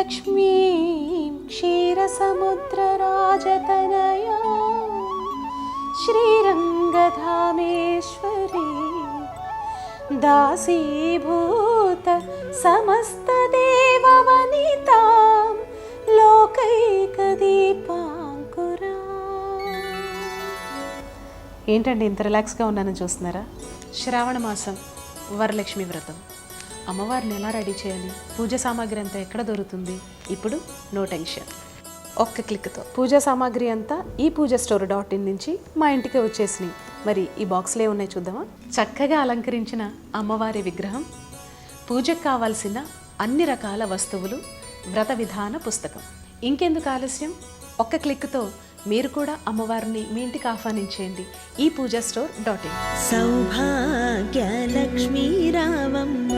लक्ष्मीं क्षीरसमुद्रराजतनया श्रीरङ्गधामेश्वरी दासीभूत समस्तदेववनितां लोकैकदीपाङ्कुरा. ఏంటండి ఇంత రిలాక్స్గా ఉన్నానని చూస్తున్నారా? శ్రావణ మాసం వరలక్ష్మి వ్రతం. అమ్మవారిని ఎలా రెడీ చేయాలి, పూజ సామాగ్రి అంతా ఎక్కడ దొరుకుతుంది? ఇప్పుడు నో టెన్షన్, ఒక్క క్లిక్తో పూజా సామాగ్రి అంతా ఈ పూజాస్టోర్.in నుంచి మా ఇంటికి వచ్చేసినాయి. మరి ఈ బాక్స్లో ఉన్నాయి చూద్దామా? చక్కగా అలంకరించిన అమ్మవారి విగ్రహం, పూజకు కావాల్సిన అన్ని రకాల వస్తువులు, వ్రత విధాన పుస్తకం. ఇంకెందుకు ఆలస్యం, ఒక్క క్లిక్తో మీరు కూడా అమ్మవారిని మీ ఇంటికి ఆహ్వానించేయండి ఈ పూజాస్టోర్.in. సౌభాగ్యలక్ష్మీ రావమ్మ,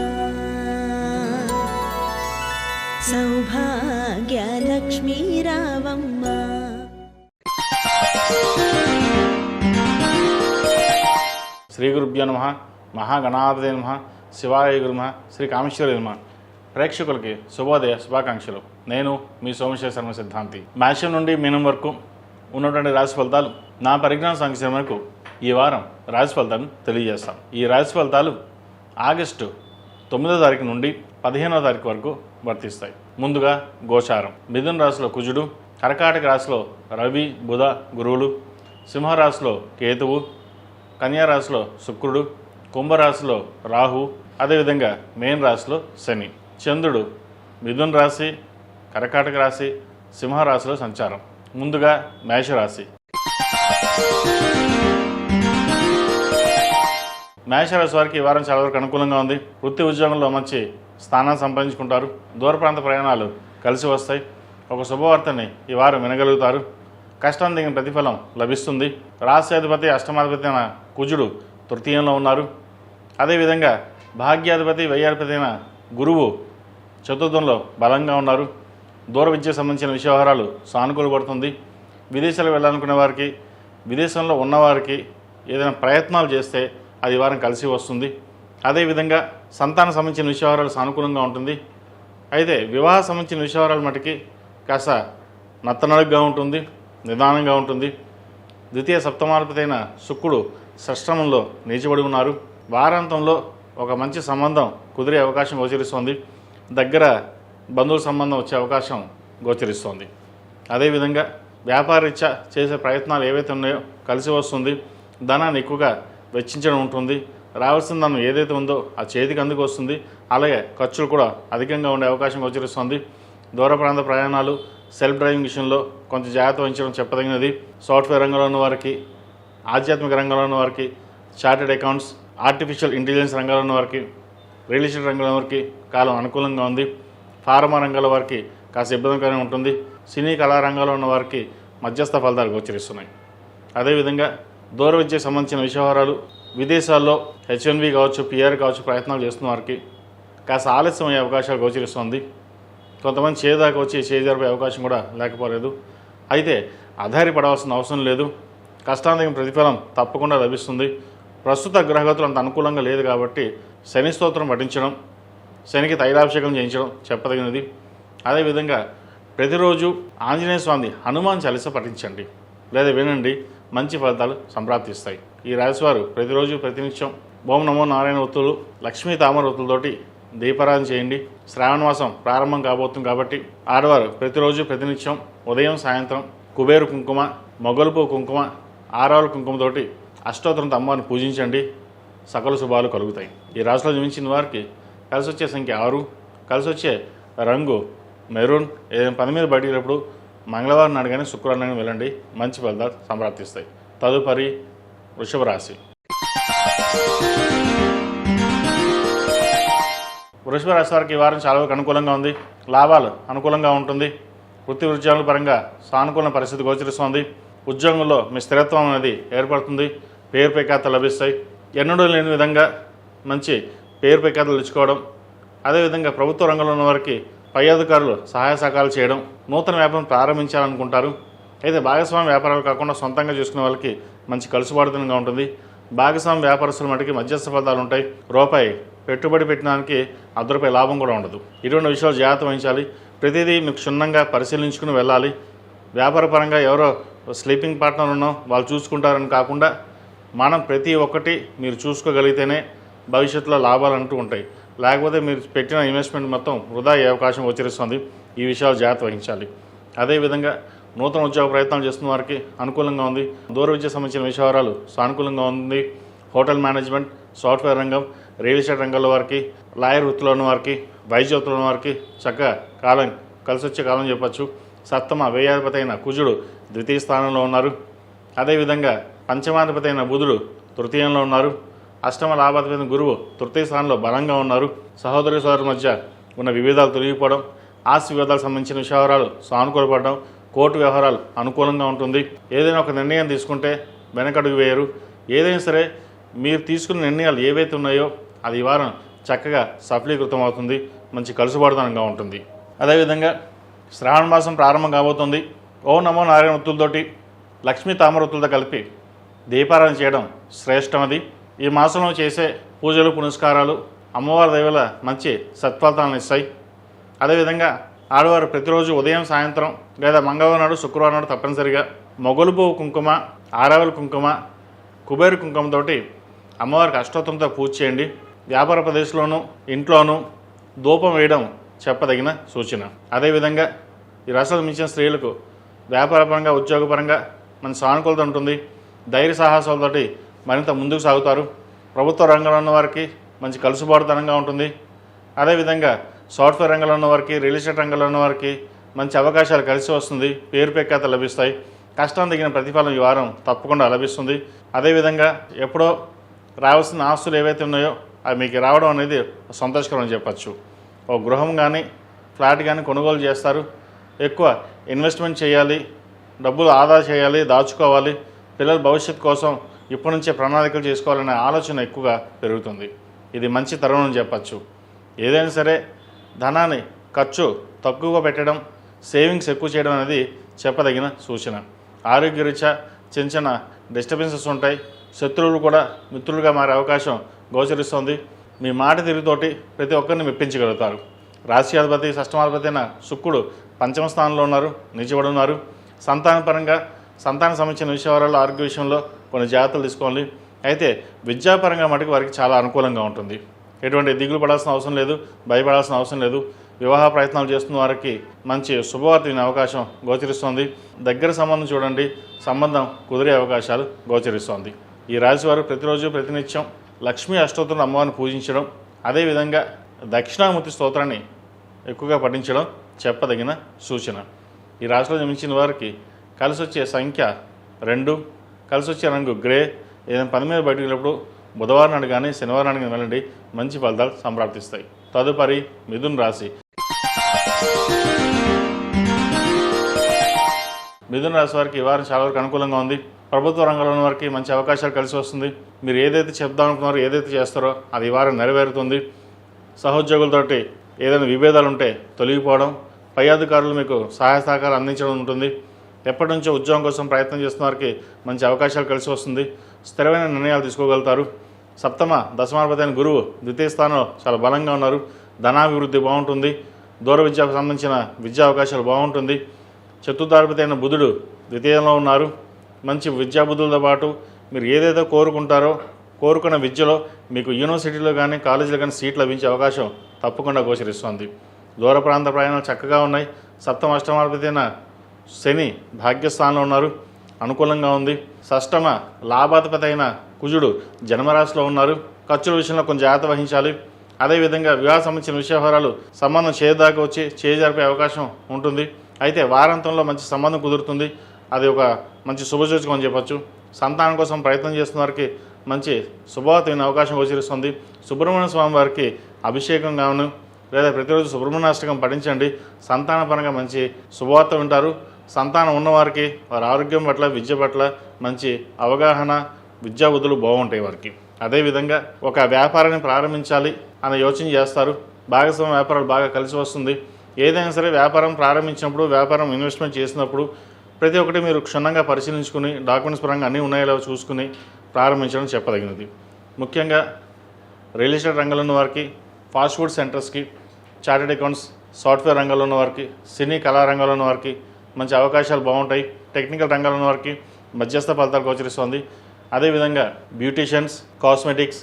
సౌభాగ్యలక్ష్మీ రావమ్మ. శ్రీ గురుభ్యో నమః, మహాగణాధిపతయే నమః, శివాయ గురు నమః, శ్రీ కామేశ్వరాయ నమః. ప్రేక్షకులకి శుభోదయ శుభాకాంక్షలు. నేను మీ సోమేశ్వర శర్మ సిద్ధాంతి. మేషం నుండి మీనం వరకు ఉన్నటువంటి రాశి ఫలితాలు నా పరిజ్ఞాన సంఖ్య మేరకు ఈ వారం రాశి ఫలితాలను తెలియజేస్తాం. ఈ రాశి ఫలితాలు ఆగస్టు 9వ తారీఖు నుండి 15వ తారీఖు వరకు వర్తిస్తాయి. ముందుగా గోచారం. మిథున రాశిలో కుజుడు, కర్కాటక రాశిలో రవి బుధ గురువులు, సింహరాశిలో కేతువు, కన్యా రాశిలో శుక్రుడు, కుంభరాశిలో రాహు, అదేవిధంగా మేన్ రాశిలో శని. చంద్రుడు మిథున రాశి, కర్కాటక రాశి, సింహరాశిలో సంచారం. ముందుగా మేషరాశి. మేషరాశి వారికి ఈ వారం చాలా వరకు అనుకూలంగా ఉంది. వృత్తి ఉద్యోగంలో మంచి స్థానాన్ని సంపాదించుకుంటారు. దూర ప్రాంత ప్రయాణాలు కలిసి వస్తాయి. ఒక శుభవార్తని ఈ వారం వినగలుగుతారు. కష్టం దిగిన ప్రతిఫలం లభిస్తుంది. రాశ్యాధిపతి అష్టమాధిపతి అయిన కుజుడు తృతీయంలో ఉన్నారు. అదేవిధంగా భాగ్యాధిపతి వ్యయాధిపతి అయిన గురువు చతుర్థంలో బలంగా ఉన్నారు. దూర విద్యకు సంబంధించిన వ్యవహారాలు సానుకూలపడుతుంది. విదేశాలకు వెళ్ళాలనుకునే వారికి, విదేశంలో ఉన్నవారికి ఏదైనా ప్రయత్నాలు చేస్తే అది వారం కలిసి వస్తుంది. అదేవిధంగా సంతానం సంబంధించిన వ్యవహారాలు సానుకూలంగా ఉంటుంది. అయితే వివాహ సంబంధించిన వ్యవహారాల మటుకి కాస్త నత్తనడుగ్గా ఉంటుంది, నిదానంగా ఉంటుంది. ద్వితీయ సప్తమాధిపతి అయిన శుక్రుడు షష్టమంలో నీచబడి ఉన్నారు. వారాంతంలో ఒక మంచి సంబంధం కుదిరే అవకాశం గోచరిస్తోంది. దగ్గర బంధువుల సంబంధం వచ్చే అవకాశం గోచరిస్తోంది. అదేవిధంగా వ్యాపారరీత్యా చేసే ప్రయత్నాలు ఏవైతే ఉన్నాయో కలిసి వస్తుంది. ధనాన్ని ఎక్కువగా వెచ్చించడం ఉంటుంది. రావాల్సిన ధనం ఏదైతే ఉందో ఆ చేతికి అందుకు వస్తుంది. అలాగే ఖర్చులు కూడా అధికంగా ఉండే అవకాశం గోచరిస్తుంది. దూర ప్రాంత ప్రయాణాలు, సెల్ఫ్ డ్రైవింగ్ విషయంలో కొంత జాగ్రత్త వహించడం చెప్పదగినది. సాఫ్ట్వేర్ రంగంలో ఉన్న వారికి, ఆధ్యాత్మిక రంగంలో ఉన్న వారికి, చార్టెడ్ అకౌంట్స్, ఆర్టిఫిషియల్ ఇంటెలిజెన్స్ రంగంలో ఉన్న వారికి, రియల్ ఎస్టేట్ రంగంలో వారికి కాలం అనుకూలంగా ఉంది. ఫార్మా రంగాల వారికి కాస్త ఇబ్బందికరంగా ఉంటుంది. సినీ కళారంగంలో ఉన్న వారికి మధ్యస్థ ఫలితాలు గోచరిస్తున్నాయి. అదేవిధంగా దూర విద్యకు సంబంధించిన వ్యవహారాలు, విదేశాల్లో H1B కావచ్చు, PR కావచ్చు ప్రయత్నాలు చేస్తున్న వారికి కాస్త ఆలస్యం అయ్యే అవకాశాలు గోచరిస్తుంది. కొంతమంది చేదాకా వచ్చి చేజారిపోయే అవకాశం కూడా లేకపోలేదు. అయితే ఆధారపడవలసిన అవసరం లేదు. కష్టానికి ప్రతిఫలం తప్పకుండా లభిస్తుంది. ప్రస్తుత గ్రహగతులు అంత అనుకూలంగా లేదు కాబట్టి శని స్తోత్రం పఠించడం, శనికి తైలాభిషేకం చేయించడం చెప్పదగినది. అదేవిధంగా ప్రతిరోజు ఆంజనేయ స్వామి హనుమాన్ చాలీసా పఠించండి లేదా వినండి, మంచి ఫలితాలు సంప్రాప్తిస్తాయి. ఈ రాశివారు ప్రతిరోజు ప్రతినిత్యం ఓం నమో నారాయణ ఒత్తులు, లక్ష్మీ తామర ఒత్తులతోటి దీపారాధన చేయండి. శ్రావణ మాసం ప్రారంభం కాబోతుంది కాబట్టి ఆడవారు ప్రతిరోజు ప్రతినిత్యం ఉదయం సాయంత్రం కుబేరు కుంకుమ, మొగలుపు కుంకుమ, ఆరావుల కుంకుమతోటి అష్టోత్తరంతో అమ్మవారిని పూజించండి. సకల శుభాలు కలుగుతాయి. ఈ రాశిలో జన్మించిన వారికి కలిసి వచ్చే సంఖ్య 6, కలిసి వచ్చే రంగు మెరూన్. ఏదైనా పని మీద బయటికి మంగళవారం నాడు కానీ శుక్రవారం నాడు వెళ్ళండి, మంచి ఫలితాలు సంప్రాప్తిస్తాయి. తదుపరి వృషభ రాశి. వృషభ రాశి వారికి ఈ వారం చాలా వరకు అనుకూలంగా ఉంది. లాభాలు అనుకూలంగా ఉంటుంది. వృత్తి ఉద్యోగాల పరంగా సానుకూల పరిస్థితి గోచరిస్తోంది. ఉద్యోగంలో మీ స్థిరత్వం అనేది ఏర్పడుతుంది. పేరు ప్రఖ్యాతలు లభిస్తాయి. ఎన్నడూ లేని విధంగా మంచి పేరు ప్రఖ్యాతలు తెచ్చుకోవడం. అదేవిధంగా ప్రభుత్వ రంగంలో ఉన్న వారికి పై అధికారులు సహాయ సహకారాలు చేయడం. నూతన వ్యాపారం ప్రారంభించాలనుకుంటారు. అయితే భాగస్వామ్య వ్యాపారాలు కాకుండా సొంతంగా చేసుకునే వాళ్ళకి మంచి కలుసుబాటుతనంగా ఉంటుంది. భాగస్వామ్య వ్యాపారస్తుల మటుకి మధ్యస్థ ఫలితాలు ఉంటాయి. రూపాయి పెట్టుబడి పెట్టడానికి ₹1 లాభం కూడా ఉండదు. ఇటువంటి విషయాలు జాగ్రత్త వహించాలి. ప్రతిదీ మీకు క్షుణ్ణంగా పరిశీలించుకుని వెళ్ళాలి. వ్యాపారపరంగా ఎవరో స్లీపింగ్ పార్ట్నర్ ఉన్నాం వాళ్ళు చూసుకుంటారని కాకుండా మనం ప్రతి ఒక్కటి మీరు చూసుకోగలిగితేనే భవిష్యత్తులో లాభాలు అంటూ ఉంటాయి. లేకపోతే మీరు పెట్టిన ఇన్వెస్ట్మెంట్ మొత్తం వృధా అయ్యే అవకాశం గోచరిస్తుంది. ఈ విషయాలు జాగ్రత్త వహించాలి. అదేవిధంగా నూతన ఉద్యోగ ప్రయత్నాలు చేస్తున్న వారికి అనుకూలంగా ఉంది. దూర విద్యకు సంబంధించిన విషయాలు సానుకూలంగా ఉంది. హోటల్ మేనేజ్మెంట్, సాఫ్ట్వేర్ రంగం, రియల్ ఎస్టేట్ రంగంలో వారికి, లాయర్ వృత్తిలో ఉన్న వారికి, వైద్య వృత్తిలో ఉన్న వారికి చక్కగా కాలం కలిసి వచ్చే కాలం చెప్పచ్చు. సప్తమ వ్యయాధిపతి అయిన కుజుడు ద్వితీయ స్థానంలో ఉన్నారు. అదేవిధంగా పంచమాధిపతి అయిన బుధుడు తృతీయంలో ఉన్నారు. అష్టమ లాభాధిపతి అయిన గురువు తృతీయ స్థానంలో బలంగా ఉన్నారు. సహోదరి సోదరుల మధ్య ఉన్న విభేదాలు తొలగిపోవడం, ఆస్తి వివాదాలకు సంబంధించిన విషయాలు సానుకూలపడడం, కోర్టు వ్యవహారాలు అనుకూలంగా ఉంటుంది. ఏదైనా ఒక నిర్ణయం తీసుకుంటే వెనకడుగు వేయరు. ఏదైనా సరే మీరు తీసుకున్న నిర్ణయాలు ఏవైతే ఉన్నాయో అది ఈ వారం చక్కగా సఫలీకృతం అవుతుంది. మంచి కలుసుబాటుతనంగా ఉంటుంది. అదేవిధంగా శ్రావణ మాసం ప్రారంభం కాబోతుంది. ఓం నమో నారాయణ వృత్తులతోటి లక్ష్మీ తామర వృత్తులతో కలిపి దీపారాధన చేయడం శ్రేష్టమది. ఈ మాసంలో చేసే పూజలు పునస్కారాలు అమ్మవారి దయవల్ల మంచి సత్ఫలితాలను ఇస్తాయి. అదేవిధంగా ఆడవారు ప్రతిరోజు ఉదయం సాయంత్రం లేదా మంగళవారం నాడు శుక్రవారం నాడు తప్పనిసరిగా మొగలు పువ్వు కుంకుమ, ఆరవల కుంకుమ, కుబేరు కుంకుమతోటి అమ్మవారికి అష్టోత్తంతో పూజ చేయండి. వ్యాపార ప్రదేశంలోనూ ఇంట్లోనూ ధూపం వేయడం చెప్పదగిన సూచన. అదేవిధంగా ఈ రాశులకు మించిన స్త్రీలకు వ్యాపారపరంగా ఉద్యోగపరంగా మంచి సానుకూలత ఉంటుంది. ధైర్య సాహసాలతోటి మరింత ముందుకు సాగుతారు. ప్రభుత్వ రంగంలో ఉన్న వారికి మంచి కలుసుబాటుతనంగా ఉంటుంది. అదేవిధంగా సాఫ్ట్వేర్ రంగంలో ఉన్న వారికి, రియల్ ఎస్టేట్ రంగంలో ఉన్న వారికి మంచి అవకాశాలు కలిసి వస్తుంది. పేరు ప్రఖ్యాత లభిస్తాయి. కష్టం దిగిన ప్రతిఫలం ఈ వారం తప్పకుండా లభిస్తుంది. అదేవిధంగా ఎప్పుడో రావాల్సిన ఆస్తులు ఏవైతే ఉన్నాయో అవి మీకు రావడం అనేది సంతోషకరం అని చెప్పచ్చు. ఒక గృహం కానీ ఫ్లాట్ కానీ కొనుగోలు చేస్తారు. ఎక్కువ ఇన్వెస్ట్మెంట్ చేయాలి, డబ్బులు ఆదా చేయాలి, దాచుకోవాలి, పిల్లల భవిష్యత్తు కోసం ఇప్పటి నుంచే ప్రణాళికలు చేసుకోవాలనే ఆలోచన ఎక్కువగా పెరుగుతుంది. ఇది మంచి తరుణం అని చెప్పచ్చు. ఏదైనా సరే ధనాన్ని ఖర్చు తక్కువగా పెట్టడం, సేవింగ్స్ ఎక్కువ చేయడం అనేది చెప్పదగిన సూచన. ఆరోగ్యరీత్యా చిన్న చిన్న డిస్టర్బెన్సెస్ ఉంటాయి. శత్రువులు కూడా మిత్రులుగా మారే అవకాశం గోచరిస్తుంది. మీ మాట తిరుగుతోటి ప్రతి ఒక్కరిని మెప్పించగలుగుతారు. రాశియాధిపతి షష్టమాధిపతి అయిన శుక్రుడు పంచమ స్థానంలో ఉన్నారు, నిలిచిబడి ఉన్నారు. సంతానపరంగా సంతానం సంబంధించిన విషయాలలో ఆరోగ్య విషయంలో కొన్ని జాగ్రత్తలు తీసుకోవాలి. అయితే విద్యాపరంగా మటుకు వారికి చాలా అనుకూలంగా ఉంటుంది. ఎటువంటి దిగులు పడాల్సిన అవసరం లేదు, భయపడాల్సిన అవసరం లేదు. వివాహ ప్రయత్నాలు చేస్తున్న వారికి మంచి శుభవార్త వినే అవకాశం గోచరిస్తోంది. దగ్గర సంబంధం చూడండి, సంబంధం కుదిరే అవకాశాలు గోచరిస్తోంది. ఈ రాశి వారు ప్రతిరోజు ప్రతినిత్యం లక్ష్మీ అష్టోత్తరం అమ్మవారిని పూజించడం, అదేవిధంగా దక్షిణామూర్తి స్తోత్రాన్ని ఎక్కువగా పఠించడం చెప్పదగిన సూచన. ఈ రాశిలో జన్మించిన వారికి కలిసి వచ్చే సంఖ్య 2, కలిసి వచ్చే రంగు గ్రే. ఏదైనా పని మీద బయటకు వెళ్ళినప్పుడు బుధవారం నాడు కానీ శనివారం నాడు కానీ వెళ్ళండి, మంచి ఫలితాలు సంప్రాప్తిస్తాయి. తదుపరి మిథున రాశి. మిథున రాశి వారికి ఈ వారం చాలా వరకు అనుకూలంగా ఉంది. ప్రభుత్వ రంగంలో ఉన్న వారికి మంచి అవకాశాలు కలిసి వస్తుంది. మీరు ఏదైతే చెప్దాం అనుకున్నారో, ఏదైతే చేస్తారో అది ఈ వారం నెరవేరుతుంది. సహోద్యోగులతోటి ఏదైనా విభేదాలు ఉంటే తొలగిపోవడం, పై అధికారులు మీకు సహాయ సహకారం అందించడం ఉంటుంది. ఎప్పటి నుంచో ఉద్యోగం కోసం ప్రయత్నం చేస్తున్న వారికి మంచి అవకాశాలు కలిసి వస్తుంది. స్థిరమైన నిర్ణయాలు తీసుకోగలుగుతారు. సప్తమ దశమాధిపతి అయిన గురువు ద్వితీయ స్థానంలో చాలా బలంగా ఉన్నారు. ధనాభివృద్ధి బాగుంటుంది. దూర విద్యకు సంబంధించిన విద్యా అవకాశాలు బాగుంటుంది. చతుర్థాధిపతి అయిన బుధుడు ద్వితీయంలో ఉన్నారు. మంచి విద్యాబుద్ధులతో పాటు మీరు ఏదైతే కోరుకుంటారో కోరుకున్న విద్యలో మీకు యూనివర్సిటీలో కానీ కాలేజీలో కానీ సీట్ లభించే అవకాశం తప్పకుండా గోచరిస్తుంది. దూర ప్రాంత ప్రయాణాలు చక్కగా ఉన్నాయి. సప్తమ అష్టమాధిపతి అయిన శని భాగ్యస్థానంలో ఉన్నారు, అనుకూలంగా ఉంది. షష్టమ లాభాధిపతి అయిన కుజుడు జన్మరాశిలో ఉన్నారు. ఖర్చుల విషయంలో కొంచెం జాగ్రత్త వహించాలి. అదేవిధంగా వివాహ సంబంధించిన విషయాలు సంబంధం చేయదాకా వచ్చి చేయజరిపే అవకాశం ఉంటుంది. అయితే వారాంతంలో మంచి సంబంధం కుదురుతుంది. అది ఒక మంచి శుభసూచకం అని చెప్పచ్చు. సంతానం కోసం ప్రయత్నం చేస్తున్న వారికి మంచి శుభవార్త వినే అవకాశం గోచరిస్తుంది. సుబ్రహ్మణ్య స్వామి వారికి అభిషేకం కాను లేదా ప్రతిరోజు సుబ్రహ్మణ్యాష్టకం పఠించండి. సంతానపరంగా మంచి శుభవార్త వింటారు. సంతానం ఉన్నవారికి వారి ఆరోగ్యం పట్ల, విద్య పట్ల మంచి అవగాహన, విద్యా బుద్ధులు బాగుంటాయి వారికి. అదేవిధంగా ఒక వ్యాపారాన్ని ప్రారంభించాలి అనే యోచన చేస్తారు. భాగస్వామ్య వ్యాపారాలు బాగా కలిసి వస్తుంది. ఏదైనా సరే వ్యాపారం ప్రారంభించినప్పుడు, వ్యాపారం ఇన్వెస్ట్మెంట్ చేసినప్పుడు ప్రతి ఒక్కటి మీరు క్షుణ్ణంగా పరిశీలించుకుని డాక్యుమెంట్స్ పరంగా అన్నీ ఉన్నాయో చూసుకుని ప్రారంభించడం చెప్పదగినది. ముఖ్యంగా రియల్ ఎస్టేట్ రంగంలో ఉన్న వారికి, ఫాస్ట్ ఫుడ్ సెంటర్స్కి, చార్టెడ్ అకౌంట్స్ సాఫ్ట్వేర్ రంగంలో ఉన్న వారికి, సినీ కళారంగంలో ఉన్న వారికి మంచి అవకాశాలు బాగుంటాయి. టెక్నికల్ రంగంలో ఉన్న వారికి మధ్యస్థ ఫలితాలు గోచరిస్తుంది. అదేవిధంగా బ్యూటీషియన్స్, కాస్మెటిక్స్,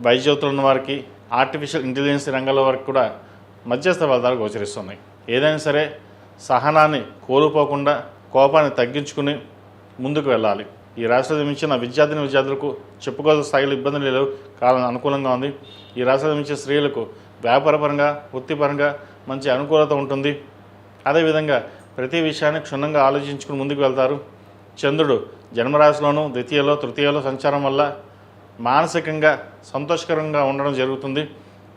వైద్యోతులు ఉన్న వారికి, ఆర్టిఫిషియల్ ఇంటెలిజెన్స్ రంగంలో వారికి కూడా మధ్యస్థ ఫలితాలు గోచరిస్తున్నాయి. ఏదైనా సరే సహనాన్ని కోల్పోకుండా కోపాన్ని తగ్గించుకుని ముందుకు వెళ్ళాలి. ఈ రాశిలో జన్మించిన విద్యార్థులకు చెప్పుకోవాల్సిన స్థాయిలో ఇబ్బందులు లేవు, కాలం అనుకూలంగా ఉంది. ఈ రాశిలో జన్మించిన స్త్రీలకు వ్యాపారపరంగా, వృత్తిపరంగా మంచి అనుకూలత ఉంటుంది. అదేవిధంగా ప్రతి విషయాన్ని క్షుణ్ణంగా ఆలోచించుకుని ముందుకు వెళ్తారు. చంద్రుడు జన్మరాశిలోనూ ద్వితీయలో, తృతీయలో సంచారం వల్ల మానసికంగా సంతోషకరంగా ఉండడం జరుగుతుంది.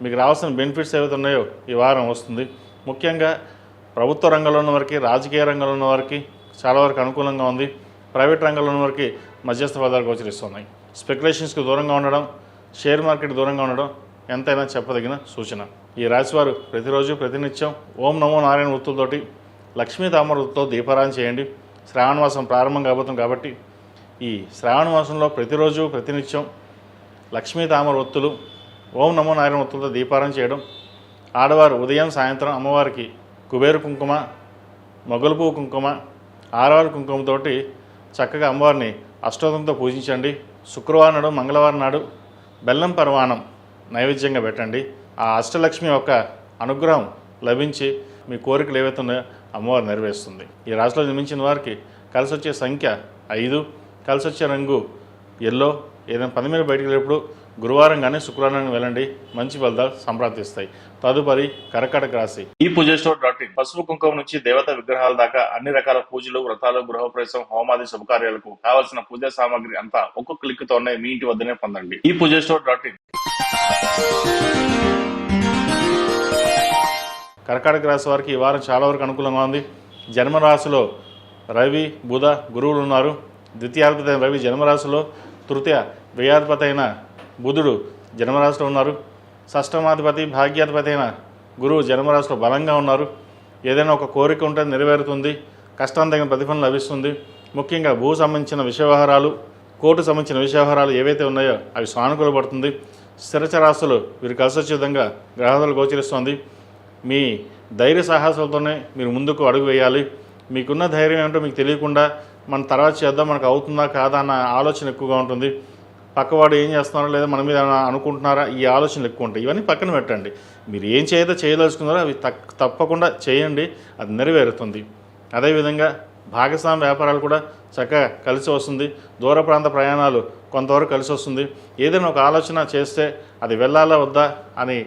మీకు రావాల్సిన బెనిఫిట్స్ ఏవైతే ఉన్నాయో ఈ వారం వస్తుంది. ముఖ్యంగా ప్రభుత్వ రంగంలో ఉన్న వారికి, రాజకీయ రంగంలో ఉన్న వారికి చాలా వరకు అనుకూలంగా ఉంది. ప్రైవేట్ రంగంలో ఉన్న వారికి మధ్యస్థ ఫలితాలు గోచరిస్తున్నాయి. స్పెక్యులేషన్స్కి దూరంగా ఉండడం, షేర్ మార్కెట్ దూరంగా ఉండడం ఎంతైనా చెప్పదగిన సూచన. ఈ రాశివారు ప్రతిరోజు ప్రతినిత్యం ఓం నమో నారాయణ వృత్తులతోటి లక్ష్మీ తామర వృత్తుతో దీపారాధన చేయండి. శ్రావణ మాసం ప్రారంభం కాబోతుంది కాబట్టి ఈ శ్రావణ మాసంలో ప్రతిరోజు ప్రతినిత్యం లక్ష్మీ తామర వృత్తులు, ఓం నమో నారాయణ వృత్తులతో దీపారాధన చేయడం. ఆడవారు ఉదయం సాయంత్రం అమ్మవారికి కుబేరు కుంకుమ, మొగలు పువ్వు కుంకుమ, ఆరవారి కుంకుమతోటి చక్కగా అమ్మవారిని అష్టోత్తంతో పూజించండి. శుక్రవారం నాడు, మంగళవారం నాడు బెల్లం పరమాణం నైవేద్యంగా పెట్టండి. ఆ అష్టలక్ష్మి యొక్క అనుగ్రహం లభించి మీ కోరికలు ఏవైతే ఉన్నాయో అమ్మవారు నెరవేరుస్తుంది. ఈ రాశిలో జన్మించిన వారికి కలిసి వచ్చే సంఖ్య 5, కలిసి వచ్చే రంగు ఎల్లో. ఏదైనా పని మీద బయటకు వెళ్ళేప్పుడు గురువారం కానీ శుక్రవారం వెళ్ళండి, మంచి ఫలితాలు సంప్రాప్తిస్తాయి. తదుపరి కర్కాటక రాశి. ఈ పూజస్టోర్.in పసుపు కుంకుమ నుంచి దేవతా విగ్రహాల దాకా అన్ని రకాల పూజలు, వ్రతాలు, గృహప్రవేశం, హోమాది శుభకార్యాలకు కావాల్సిన పూజా సామాగ్రి అంతా ఒక్కొక్క క్లిక్ తోనే మీ ఇంటి వద్దనే పొందండి. ఈ పూజస్టోర్.in. కర్కాటక రాశి వారికి ఈ వారం చాలా వరకు అనుకూలంగా ఉంది. జన్మరాశిలో రవి, బుధ, గురువులు ఉన్నారు. ద్వితీయాధిపతి అయిన రవి జన్మరాశిలో, తృతీయ వ్యయాధిపతి అయిన బుధుడు జన్మరాశిలో ఉన్నారు. షష్టమాధిపతి, భాగ్యాధిపతి అయిన గురువు జన్మరాశిలో బలంగా ఉన్నారు. ఏదైనా ఒక కోరిక ఉంటే నెరవేరుతుంది. కష్టం తగిన ప్రతిఫలం లభిస్తుంది. ముఖ్యంగా భూ సంబంధించిన విషయ వ్యవహారాలు, కోర్టు సంబంధించిన విషయ వ్యవహారాలు ఏవైతే ఉన్నాయో అవి సానుకూలపడుతుంది. స్థిరచరాస్తులు వీరు కలిసి వచ్చే విధంగా గ్రహాలు గోచరిస్తుంది. మీ ధైర్య సాహసాలతోనే మీరు ముందుకు అడుగు వేయాలి. మీకున్న ధైర్యం ఏమిటో మీకు తెలియకుండా మన తర్వాత చేద్దాం, మనకు అవుతుందా కాదా అన్న ఆలోచన ఎక్కువగా ఉంటుంది. పక్కవాడు ఏం చేస్తున్నారో లేదా మన మీద అనుకుంటున్నారా, ఈ ఆలోచనలు ఎక్కువ ఉంటాయి. ఇవన్నీ పక్కన పెట్టండి. మీరు ఏం చేయదలుచుకున్నారో అవి తప్పకుండా చేయండి, అది నెరవేరుతుంది. అదేవిధంగా భాగస్వామ్య వ్యాపారాలు కూడా చక్కగా కలిసి వస్తుంది. దూర ప్రాంత ప్రయాణాలు కొంతవరకు కలిసి వస్తుంది. ఏదైనా ఒక ఆలోచన చేస్తే అది వెళ్ళాలా వద్దా అని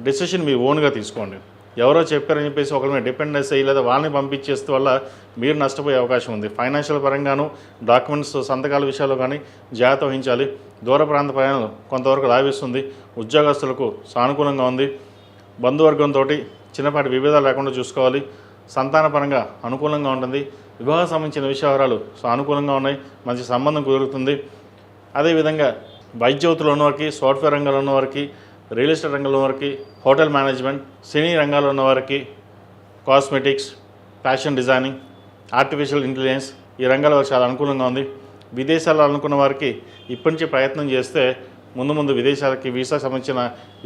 డెసిషన్ మీ ఓన్గా తీసుకోండి. ఎవరో చెప్పారని చెప్పేసి ఒకరి మీద డిపెండెన్స్ అయ్యి లేదా వాళ్ళని పంపించేస్తే వల్ల మీరు నష్టపోయే అవకాశం ఉంది. ఫైనాన్షియల్ పరంగాను, డాక్యుమెంట్స్ సంతకాల విషయాల్లో కానీ జాగ్రత్త వహించాలి. దూర ప్రాంత ప్రయాణం కొంతవరకు లాభిస్తుంది. ఉద్యోగస్తులకు సానుకూలంగా ఉంది. బంధువర్గంతో చిన్నపాటి విభేదాలు లేకుండా చూసుకోవాలి. సంతానపరంగా అనుకూలంగా ఉంటుంది. వివాహ సంబంధించిన విషయాలు సానుకూలంగా ఉన్నాయి. మంచి సంబంధం కుదురుతుంది. అదేవిధంగా వైద్యోతులు ఉన్నవారికి, సాఫ్ట్వేర్ రంగంలో ఉన్నవారికి, రియల్ ఎస్టేట్ రంగంలో వారికి, హోటల్ మేనేజ్మెంట్, సినీ రంగాల్లో ఉన్న వారికి, cosmetics, fashion designing, artificial intelligence ఈ రంగాల వారికి చాలా అనుకూలంగా ఉంది. విదేశాల్లో అనుకున్న వారికి ఇప్పటి నుంచి ప్రయత్నం చేస్తే ముందు విదేశాలకి వీసా సంబంధించిన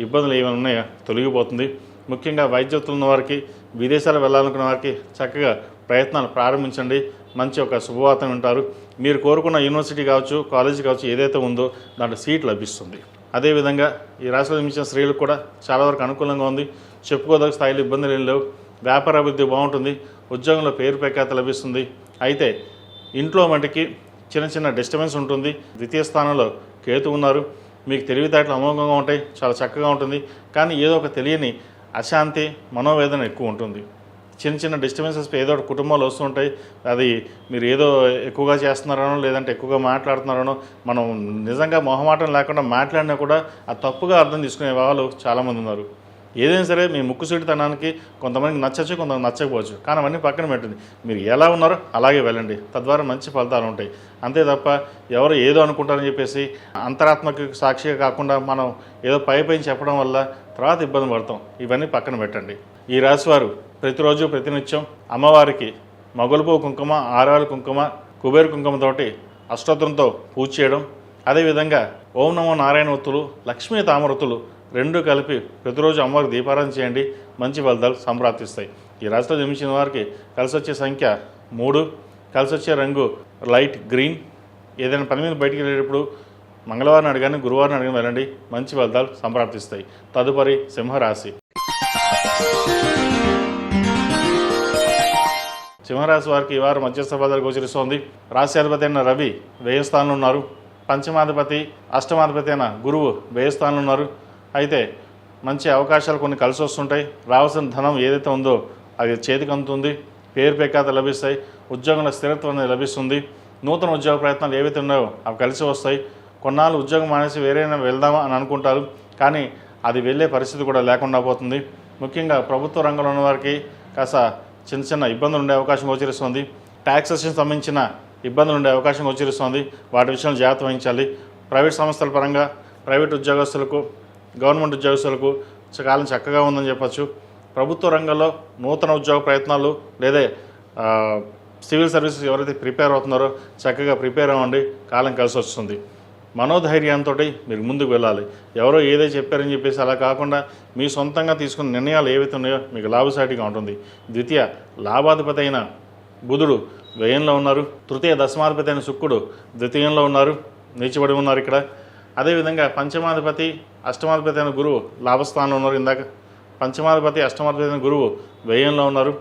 ఇబ్బందులు ఏమైనా ఉన్నాయో తొలగిపోతుంది. ముఖ్యంగా వైద్యోతులు ఉన్న వారికి, విదేశాలు వెళ్ళాలనుకున్న వారికి చక్కగా ప్రయత్నాలు ప్రారంభించండి. మంచి ఒక శుభవార్తను వింటారు. మీరు కోరుకున్న యూనివర్సిటీ కావచ్చు, కాలేజీ కావచ్చు, ఏదైతే ఉందో దాంట్లో సీట్ లభిస్తుంది. అదేవిధంగా ఈ రాశిలో జన్మించిన స్త్రీలకు కూడా చాలా వరకు అనుకూలంగా ఉంది. చెప్పుకోదగ్గ స్థాయిలో ఇబ్బందులు ఏం లేవు. వ్యాపార అభివృద్ధి బాగుంటుంది. ఉద్యోగంలో పేరు ప్రఖ్యాత లభిస్తుంది. అయితే ఇంట్లో మటుకి చిన్న డిస్టర్బెన్స్ ఉంటుంది. ద్వితీయ స్థానంలో కేతు ఉన్నారు. మీకు తెలివితేటలు అమోఘంగా ఉంటాయి, చాలా చక్కగా ఉంటుంది. కానీ ఏదో ఒక తెలియని అశాంతి, మనోవేదన ఎక్కువ ఉంటుంది. చిన్న డిస్టర్బెన్సెస్ ఏదో ఒకటి కుటుంబాలు వస్తుంటాయి. అది మీరు ఏదో ఎక్కువగా చేస్తున్నారనో లేదంటే ఎక్కువగా మాట్లాడుతున్నారనో, మనం నిజంగా మొహమాటం లేకుండా మాట్లాడినా కూడా అది తప్పుగా అర్థం తీసుకునే వాళ్ళు చాలామంది ఉన్నారు. ఏదైనా సరే మీ ముక్కుసూటితనానికి కొంతమందికి నచ్చచ్చు, కొంతమంది నచ్చకపోవచ్చు. కానీ అవన్నీ పక్కన పెట్టండి. మీరు ఎలా ఉన్నారో అలాగే వెళ్ళండి. తద్వారా మంచి ఫలితాలు ఉంటాయి. అంతే తప్ప ఎవరు ఏదో అనుకుంటారని చెప్పేసి అంతరాత్మకి సాక్షిగా కాకుండా మనం ఏదో పై చెప్పడం వల్ల తర్వాత ఇబ్బంది పడతాం. ఇవన్నీ పక్కన పెట్టండి. ఈ రాశివారు ప్రతిరోజు ప్రతినిత్యం అమ్మవారికి మొగలుపువ్వు కుంకుమ, ఆరవారి కుంకుమ, కుబేరు కుంకుమతోటి అష్టోత్తరంతో పూజ చేయడం. అదేవిధంగా ఓం నమో నారాయణ ఒత్తులు, లక్ష్మీ తామరొత్తులు రెండు కలిపి ప్రతిరోజు అమ్మవారికి దీపారాధన చేయండి. మంచి ఫలితాలు సంప్రాప్తిస్తాయి. ఈ రాశిలో జన్మించిన వారికి కలిసి వచ్చే సంఖ్య 3, కలిసి వచ్చే రంగు లైట్ గ్రీన్. ఏదైనా పని మీద బయటికి వెళ్ళేటప్పుడు మంగళవారం అడగానే గురువారం అడగానే వెళ్ళండి, మంచి ఫలితాలు సంప్రాప్తిస్తాయి. తదుపరి సింహరాశి. సింహరాశి వారికి ఈ వారం మధ్యస్థ ఫలితాలు గోచరిస్తోంది. రాశ్యాధిపతి అయిన రవి వ్యయ స్థానంలో ఉన్నారు. పంచమాధిపతి అష్టమాధిపతి అయిన గురువు వ్యయ స్థానంలో ఉన్నారు. అయితే మంచి అవకాశాలు కొన్ని కలిసి వస్తుంటాయి. రావాల్సిన ధనం ఏదైతే ఉందో అది చేతికి అందుతుంది. పేరు ప్రఖ్యాత లభిస్తాయి. ఉద్యోగంలో స్థిరత్వం అనేది లభిస్తుంది. నూతన ఉద్యోగ ప్రయత్నాలు ఏవైతే ఉన్నాయో అవి కలిసి వస్తాయి. కొన్నాళ్ళు ఉద్యోగం మానేసి వేరేనా వెళ్దామా అని అనుకుంటారు, కానీ అది వెళ్ళే పరిస్థితి కూడా లేకుండా పోతుంది. ముఖ్యంగా ప్రభుత్వ రంగంలో ఉన్న వారికి కాస్త చిన్న చిన్న ఇబ్బందులు ఉండే అవకాశం గోచరిస్తుంది. ట్యాక్సేషన్ సంబంధించిన ఇబ్బందులు ఉండే అవకాశం గోచరిస్తుంది. వాటి విషయంలో జాగ్రత్త వహించాలి. ప్రైవేట్ సంస్థల పరంగా ప్రైవేట్ ఉద్యోగస్తులకు, గవర్నమెంట్ ఉద్యోగస్తులకు కాలం చక్కగా ఉందని చెప్పచ్చు. ప్రభుత్వ రంగంలో నూతన ఉద్యోగ ప్రయత్నాలు లేదా సివిల్ సర్వీసెస్ ఎవరైతే ప్రిపేర్ అవుతున్నారో చక్కగా ప్రిపేర్ అవ్వండి, కాలం కలిసి వస్తుంది. మనోధైర్యంతో మీరు ముందుకు వెళ్ళాలి. ఎవరో ఏదో చెప్పారని చెప్పేసి అలా కాకుండా మీ సొంతంగా తీసుకున్న నిర్ణయాలు ఏవైతే ఉన్నాయో మీకు లాభసాటిగా ఉంటుంది. ద్వితీయ లాభాధిపతి అయిన బుధుడు వ్యయంలో ఉన్నారు. తృతీయ దశమాధిపతి అయిన శుక్రుడు ద్వితీయంలో ఉన్నారు, నీచబడి ఉన్నారు ఇక్కడ. అదేవిధంగా పంచమాధిపతి అష్టమాధిపతి అయిన గురువు లాభస్థానంలో ఉన్నారు. ఇందాక పంచమాధిపతి అష్టమాధిపతి అయిన గురువు వ్యయంలో ఉన్నారు.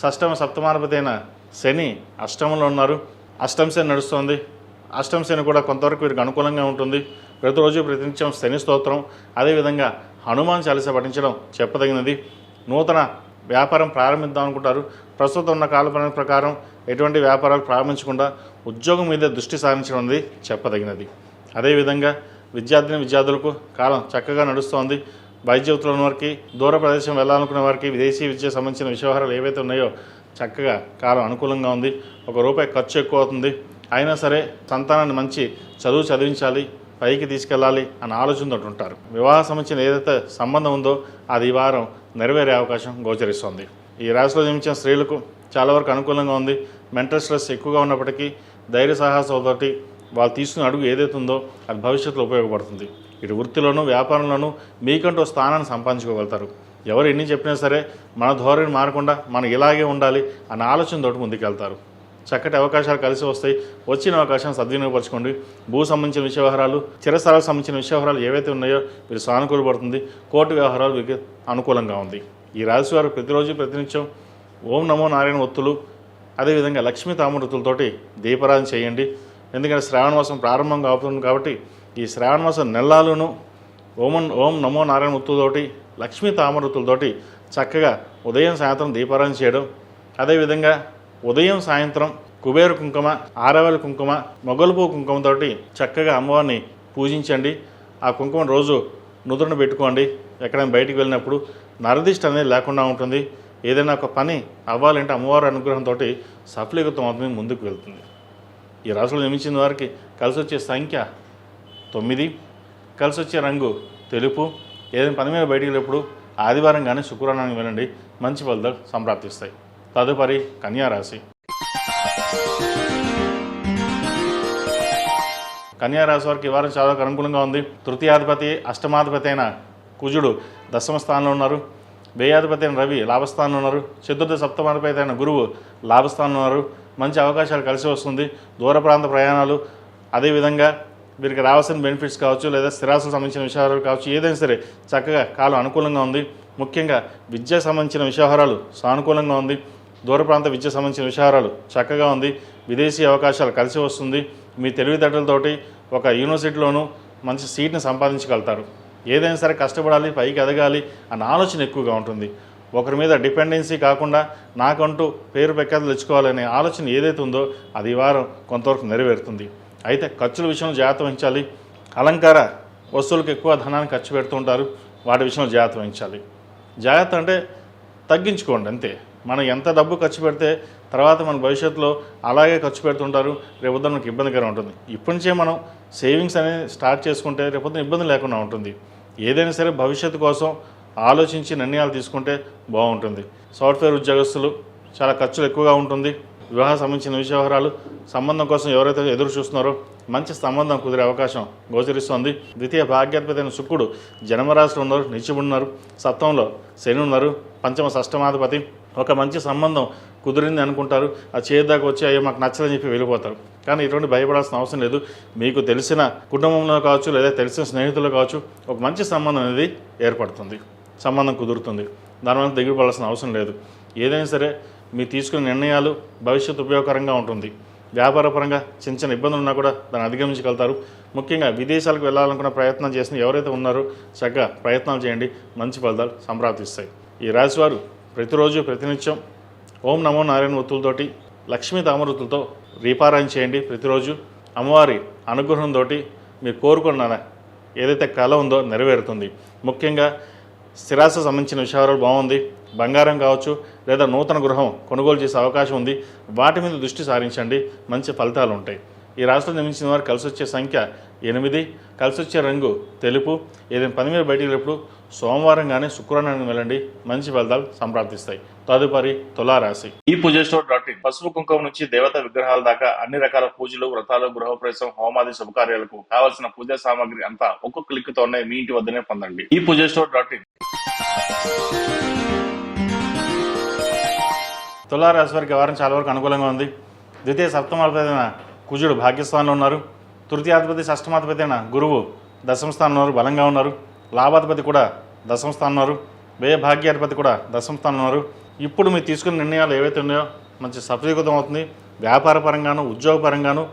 షష్టమ సప్తమాధిపతి అయిన శని అష్టమంలో ఉన్నారు. అష్టమ శని నడుస్తుంది. అష్టమ శని కూడా కొంతవరకు వీరికి అనుకూలంగా ఉంటుంది. ప్రతిరోజు ప్రతినిత్యం శని స్తోత్రం, అదేవిధంగా హనుమాన్ చాలీస పఠించడం చెప్పదగినది. నూతన వ్యాపారం ప్రారంభిద్దాం అనుకుంటారు. ప్రస్తుతం ఉన్న కాలపరిమితి ప్రకారం ఎటువంటి వ్యాపారాలు ప్రారంభించకుండా ఉద్యోగం మీద దృష్టి సారించడం అనేది చెప్పదగినది. అదేవిధంగా విద్యార్థులకు కాలం చక్కగా నడుస్తోంది. వైద్యుతులు ఉన్న వారికి, దూర ప్రదేశం వెళ్ళాలనుకునే వారికి, విదేశీ విద్యకు సంబంధించిన విషయాలు ఏవైతే ఉన్నాయో చక్కగా కాలం అనుకూలంగా ఉంది. ₹1 ఖర్చు ఎక్కువ అవుతుంది. అయినా సరే సంతానాన్ని మంచి చదువు చదివించాలి, పైకి తీసుకెళ్ళాలి అన్న ఆలోచనతో ఉంటారు. వివాహ సంబంధించిన ఏదైతే సంబంధం ఉందో అది ఈ వారం నెరవేరే అవకాశం గోచరిస్తుంది. ఈ రాశిలో జన్మించిన స్త్రీలకు చాలా వరకు అనుకూలంగా ఉంది. మెంటల్ స్ట్రెస్ ఎక్కువగా ఉన్నప్పటికీ ధైర్య సాహసంతోటి వాళ్ళు తీసుకున్న అడుగు ఏదైతే ఉందో అది భవిష్యత్తులో ఉపయోగపడుతుంది. ఇటు వృత్తిలోనూ వ్యాపారంలోనూ మీకంటూ స్థానాన్ని సంపాదించుకోగలుగుతారు. ఎవరు ఎన్ని చెప్పినా సరే మన ధోరణి మారకుండా మనం ఇలాగే ఉండాలి అన్న ఆలోచనతోటి ముందుకెళ్తారు. చక్కటి అవకాశాలు కలిసి వస్తాయి. వచ్చిన అవకాశాన్ని సద్వినియోగపరచుకోండి. భూ సంబంధించిన వ్యవహారాలు, చిరస్థాలకు సంబంధించిన వ్యవహారాలు ఏవైతే ఉన్నాయో వీరు సానుకూలపడుతుంది. కోర్టు వ్యవహారాలు వీరికి అనుకూలంగా ఉంది. ఈ రాశి వారు ప్రతిరోజు ప్రతినిత్యం ఓం నమో నారాయణ ఒత్తులు, అదేవిధంగా లక్ష్మీ తామృతులతోటి దీపారాధన చేయండి. ఎందుకంటే శ్రావణ మాసం ప్రారంభం అవుతుంది కాబట్టి ఈ శ్రావణ మాసం నెలలోనూ ఓం నమో నారాయణ ఒత్తులతోటి, లక్ష్మీ తామృతులతోటి చక్కగా ఉదయం సాయంత్రం దీపారాధన చేయడం, అదేవిధంగా ఉదయం సాయంత్రం కుబేర కుంకుమ, ఆరవెల కుంకుమ, మొగలుపూ కుంకుమతోటి చక్కగా అమ్మవారిని పూజించండి. ఆ కుంకుమ రోజు నుదురును పెట్టుకోండి. ఎక్కడైనా బయటికి వెళ్ళినప్పుడు నరదిష్టి అనేది లేకుండా ఉంటుంది. ఏదైనా ఒక పని అవ్వాలంటే అమ్మవారి అనుగ్రహంతో సఫలీకృతం అవుతుంది, ముందుకు వెళ్తుంది. ఈ రాశిలో జన్మించిన వారికి కలిసి వచ్చే సంఖ్య 9, కలిసి వచ్చే రంగు తెలుపు. ఏదైనా పని మీద బయటికి వెళ్ళినప్పుడు ఆదివారం కానీ శుక్రవారం వెళ్ళండి, మంచి ఫలితాలు సంప్రాప్తిస్తాయి. తదుపరి కన్యారాశి. కన్యారాశి వారికి ఈ వారం చాలా అనుకూలంగా ఉంది. తృతీయాధిపతి అష్టమాధిపతి అయిన కుజుడు దశమ స్థానంలో ఉన్నారు. వ్యయాధిపతి అయిన రవి లాభస్థానంలో ఉన్నారు. చతుర్థ సప్తమాధిపతి అయిన గురువు లాభస్థానంలో ఉన్నారు. మంచి అవకాశాలు కలిసి వస్తుంది. దూర ప్రాంత ప్రయాణాలు, అదేవిధంగా వీరికి రావాల్సిన బెనిఫిట్స్ కావచ్చు, లేదా స్థిరాస్తులకు సంబంధించిన విషయాలు కావచ్చు, ఏదైనా సరే చక్కగా కాలం అనుకూలంగా ఉంది. ముఖ్యంగా విద్యకు సంబంధించిన విషయాలు సానుకూలంగా ఉంది. దూర ప్రాంత విద్యకు సంబంధించిన విషయాలు చక్కగా ఉంది. విదేశీ అవకాశాలు కలిసి వస్తుంది. మీ తెలివితేటలతోటి ఒక యూనివర్సిటీలోనూ మంచి సీట్ని సంపాదించగలుగుతారు. ఏదైనా సరే కష్టపడాలి, పైకి ఎదగాలి అన్న ఆలోచన ఎక్కువగా ఉంటుంది. ఒకరి మీద డిపెండెన్సీ కాకుండా నాకంటూ పేరు ప్రఖ్యాతులు తెచ్చుకోవాలనే ఆలోచన ఏదైతే ఉందో అది ఈ వారం కొంతవరకు నెరవేరుతుంది. అయితే ఖర్చుల విషయంలో జాగ్రత్త వహించాలి. అలంకార వస్తువులకు ఎక్కువ ధనాన్ని ఖర్చు పెడుతూ ఉంటారు, వాటి విషయంలో జాగ్రత్త వహించాలి. జాగ్రత్త అంటే తగ్గించుకోండి అంతే. మనం ఎంత డబ్బు ఖర్చు పెడితే తర్వాత మన భవిష్యత్తులో అలాగే ఖర్చు పెడుతుంటారు. రేపొద్దున మనకు ఇబ్బందికరం ఉంటుంది. ఇప్పటి నుంచే మనం సేవింగ్స్ అనేది స్టార్ట్ చేసుకుంటే రేపొద్దున ఇబ్బంది లేకుండా ఉంటుంది. ఏదైనా సరే భవిష్యత్తు కోసం ఆలోచించి నిర్ణయాలు తీసుకుంటే బాగుంటుంది. సాఫ్ట్వేర్ ఉద్యోగస్తులు చాలా ఖర్చులు ఎక్కువగా ఉంటుంది. వివాహ సంబంధించిన విషయాలు, సంబంధం కోసం ఎవరైతే ఎదురు చూస్తున్నారో మంచి సంబంధం కుదిరే అవకాశం గోచరిస్తోంది. ద్వితీయ భాగ్యాధిపతి అయిన శుక్రుడు జన్మరాశిలో ఉన్నారు, నిత్యమున్నారు. సప్తంలో శని ఉన్నారు. పంచమ షష్టమాధిపతి. ఒక మంచి సంబంధం కుదిరింది అనుకుంటారు, అది చేద్దాకా వచ్చి అయ్యో మాకు నచ్చదని చెప్పి వెళ్ళిపోతారు. కానీ ఇటువంటి భయపడాల్సిన అవసరం లేదు. మీకు తెలిసిన కుటుంబంలో కావచ్చు లేదా తెలిసిన స్నేహితులు కావచ్చు ఒక మంచి సంబంధం అనేది ఏర్పడుతుంది, సంబంధం కుదురుతుంది. దానివల్ల దిగులు పడాల్సిన అవసరం లేదు. ఏదైనా సరే మీరు తీసుకునే నిర్ణయాలు భవిష్యత్తు ఉపయోగకరంగా ఉంటుంది. వ్యాపారపరంగా చిన్న చిన్న ఇబ్బందులు ఉన్నా కూడా దాన్ని అధిగమించగలుగుతారు. ముఖ్యంగా విదేశాలకు వెళ్ళాలనుకున్న ప్రయత్నం చేసిన ఎవరైతే ఉన్నారో చక్కగా ప్రయత్నాలు చేయండి, మంచి ఫలితాలు సంప్రాప్తిస్తాయి. ఈ రాశివారు ప్రతిరోజు ప్రతినిత్యం ఓం నమో నారాయణ ఒత్తులతోటి లక్ష్మీ తామరతులతో దీపారాయణ చేయండి. ప్రతిరోజు అమ్మవారి అనుగ్రహంతో మీరు కోరుకున్న ఏదైతే కళ ఉందో నెరవేరుతుంది. ముఖ్యంగా స్థిరాస్తి సంబంధించిన విషయాలు బాగుంది. బంగారం కావచ్చు లేదా నూతన గృహం కొనుగోలు చేసే అవకాశం ఉంది. వాటి మీద దృష్టి సారించండి, మంచి ఫలితాలు ఉంటాయి. ఈ రాశిలో జన్మించిన వారు కలిసి వచ్చే సంఖ్య 8, కలిసి వచ్చే రంగు తెలుపు. ఏదైనా పని మీద బయటికి వెళ్ళినప్పుడు సోమవారం కానీ శుక్రవారం వెళ్ళండి, మంచి ఫలితాలు సంప్రాప్తిస్తాయి. తదుపరి తులారాశి. ఈ పూజస్టోర్.in పసుపు కుంకుమ నుంచి దేవత విగ్రహాల దాకా అన్ని రకాల పూజలు, వ్రతాలు, గృహప్రవేశం, హోమాది శుభకార్యాలకు కావలసిన పూజా సామాగ్రి అంతా ఒక్క క్లిక్తోనే మీ ఇంటి వద్దనే పొందండి. ఈ పూజస్టోర్.in. తులారాశి వారికి వారం చాలా వరకు అనుకూలంగా ఉంది. ద్వితీయ సప్తమాధిపతి అయిన కుజుడు భాగ్యస్థానంలో ఉన్నారు. తృతీయాధిపతి షష్టమాధిపతి అయిన గురువు దశమ స్థానంలో ఉన్నారు, బలంగా ఉన్నారు. లాభాధిపతి కూడా దశమ స్థానం ఉన్నారు. వ్యయ భాగ్యాధిపతి కూడా దశమ స్థానం ఉన్నారు. ఇప్పుడు మీరు తీసుకున్న నిర్ణయాలు ఏవైతే ఉన్నాయో మంచి సఫలీకృతం అవుతుంది. వ్యాపార పరంగాను ఉద్యోగపరంగాను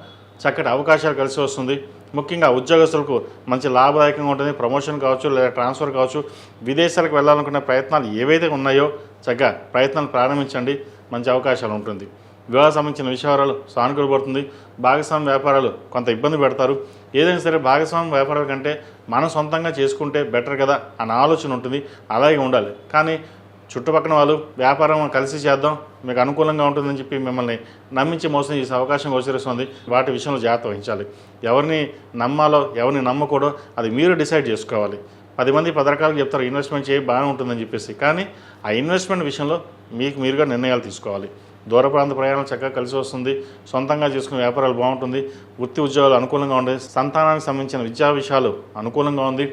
చక్కటి అవకాశాలు కలిసి వస్తుంది. ముఖ్యంగా ఉద్యోగస్తులకు మంచి లాభదాయకంగా ఉంటుంది. ప్రమోషన్ కావచ్చు లేదా ట్రాన్స్ఫర్ కావచ్చు. విదేశాలకు వెళ్ళాలనుకునే ప్రయత్నాలు ఏవైతే ఉన్నాయో చక్కగా ప్రయత్నాలు ప్రారంభించండి, మంచి అవకాశాలు ఉంటుంది. వివాహ సంబంధించిన విషయాలు సానుకూల పడుతుంది. భాగస్వామ్య వ్యాపారాలు కొంత ఇబ్బంది పెడతారు. ఏదైనా సరే భాగస్వామ్య వ్యాపారాల కంటే మనం సొంతంగా చేసుకుంటే బెటర్ కదా అన్న ఆలోచన ఉంటుంది, అలాగే ఉండాలి. కానీ చుట్టుపక్కల వాళ్ళు వ్యాపారం కలిసి చేద్దాం మీకు అనుకూలంగా ఉంటుందని చెప్పి మిమ్మల్ని నమ్మించి మోసం చేసే అవకాశం గోచరిస్తుంది. వాటి విషయంలో జాగ్రత్త వహించాలి. ఎవరిని నమ్మాలో ఎవరిని నమ్మకూడదో అది మీరు డిసైడ్ చేసుకోవాలి. 10 మంది 10 రకాలుగా చెప్తారు ఇన్వెస్ట్మెంట్ చేయి బాగానే ఉంటుందని చెప్పేసి, కానీ ఆ ఇన్వెస్ట్మెంట్ విషయంలో మీకు మీరుగా నిర్ణయాలు తీసుకోవాలి. దూర ప్రాంత ప్రయాణం చక్కగా కలిసి వస్తుంది. సొంతంగా చేసుకునే వ్యాపారాలు బాగుంటుంది. వృత్తి ఉద్యోగాలు అనుకూలంగా ఉంటాయి. సంతానానికి సంబంధించిన విద్యా విషయాలు అనుకూలంగా ఉంది.